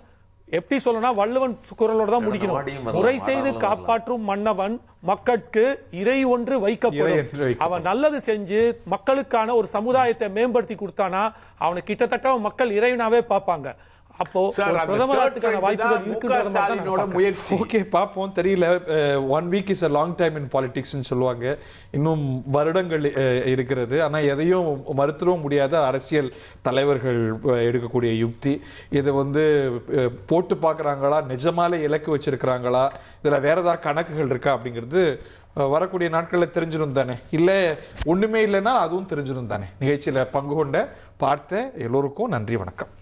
எப்படி சொல்லணும், வள்ளுவன் குரலோட தான் முடிக்கணும். முறை செய்து காப்பாற்றும் மன்னவன் மக்களுக்கு இறை ஒன்று வைக்கப்படும். அவன் நல்லது செஞ்சு மக்களுக்கான ஒரு சமுதாயத்தை மேம்படுத்தி கொடுத்தானா அவனை கிட்டத்தட்ட மக்கள் இறைவனாவே பார்ப்பாங்க. அப்போ ஒரு பிரதமராத்துக்கான வாய்ப்புகள் இருக்குன்றத மாதிரி தான் நான் முயற்சி. ஓகே பார்ப்போம், தெரியல. 1 week is a long time in பாலிடிக்ஸ்ன்னு சொல்லுவாங்க. இன்னும் வருடங்கள் இருக்கிறது. ஆனால் எதையும் மறுத்துடவும் முடியாத அரசியல் தலைவர்கள் எடுக்கக்கூடிய யுக்தி. இதை வந்து போட்டு பார்க்குறாங்களா, நிஜமாலே இலக்கு வச்சிருக்கிறாங்களா, இதில் வேற ஏதாவது கணக்குகள் இருக்கா அப்படிங்கிறது வரக்கூடிய நாட்களில் தெரிஞ்சிடும் தானே. இல்லை ஒன்றுமே இல்லைன்னா அதுவும் தெரிஞ்சிடும் தானே. நிகழ்ச்சியில் பங்கு கொண்ட பார்த்த எல்லோருக்கும் நன்றி, வணக்கம்.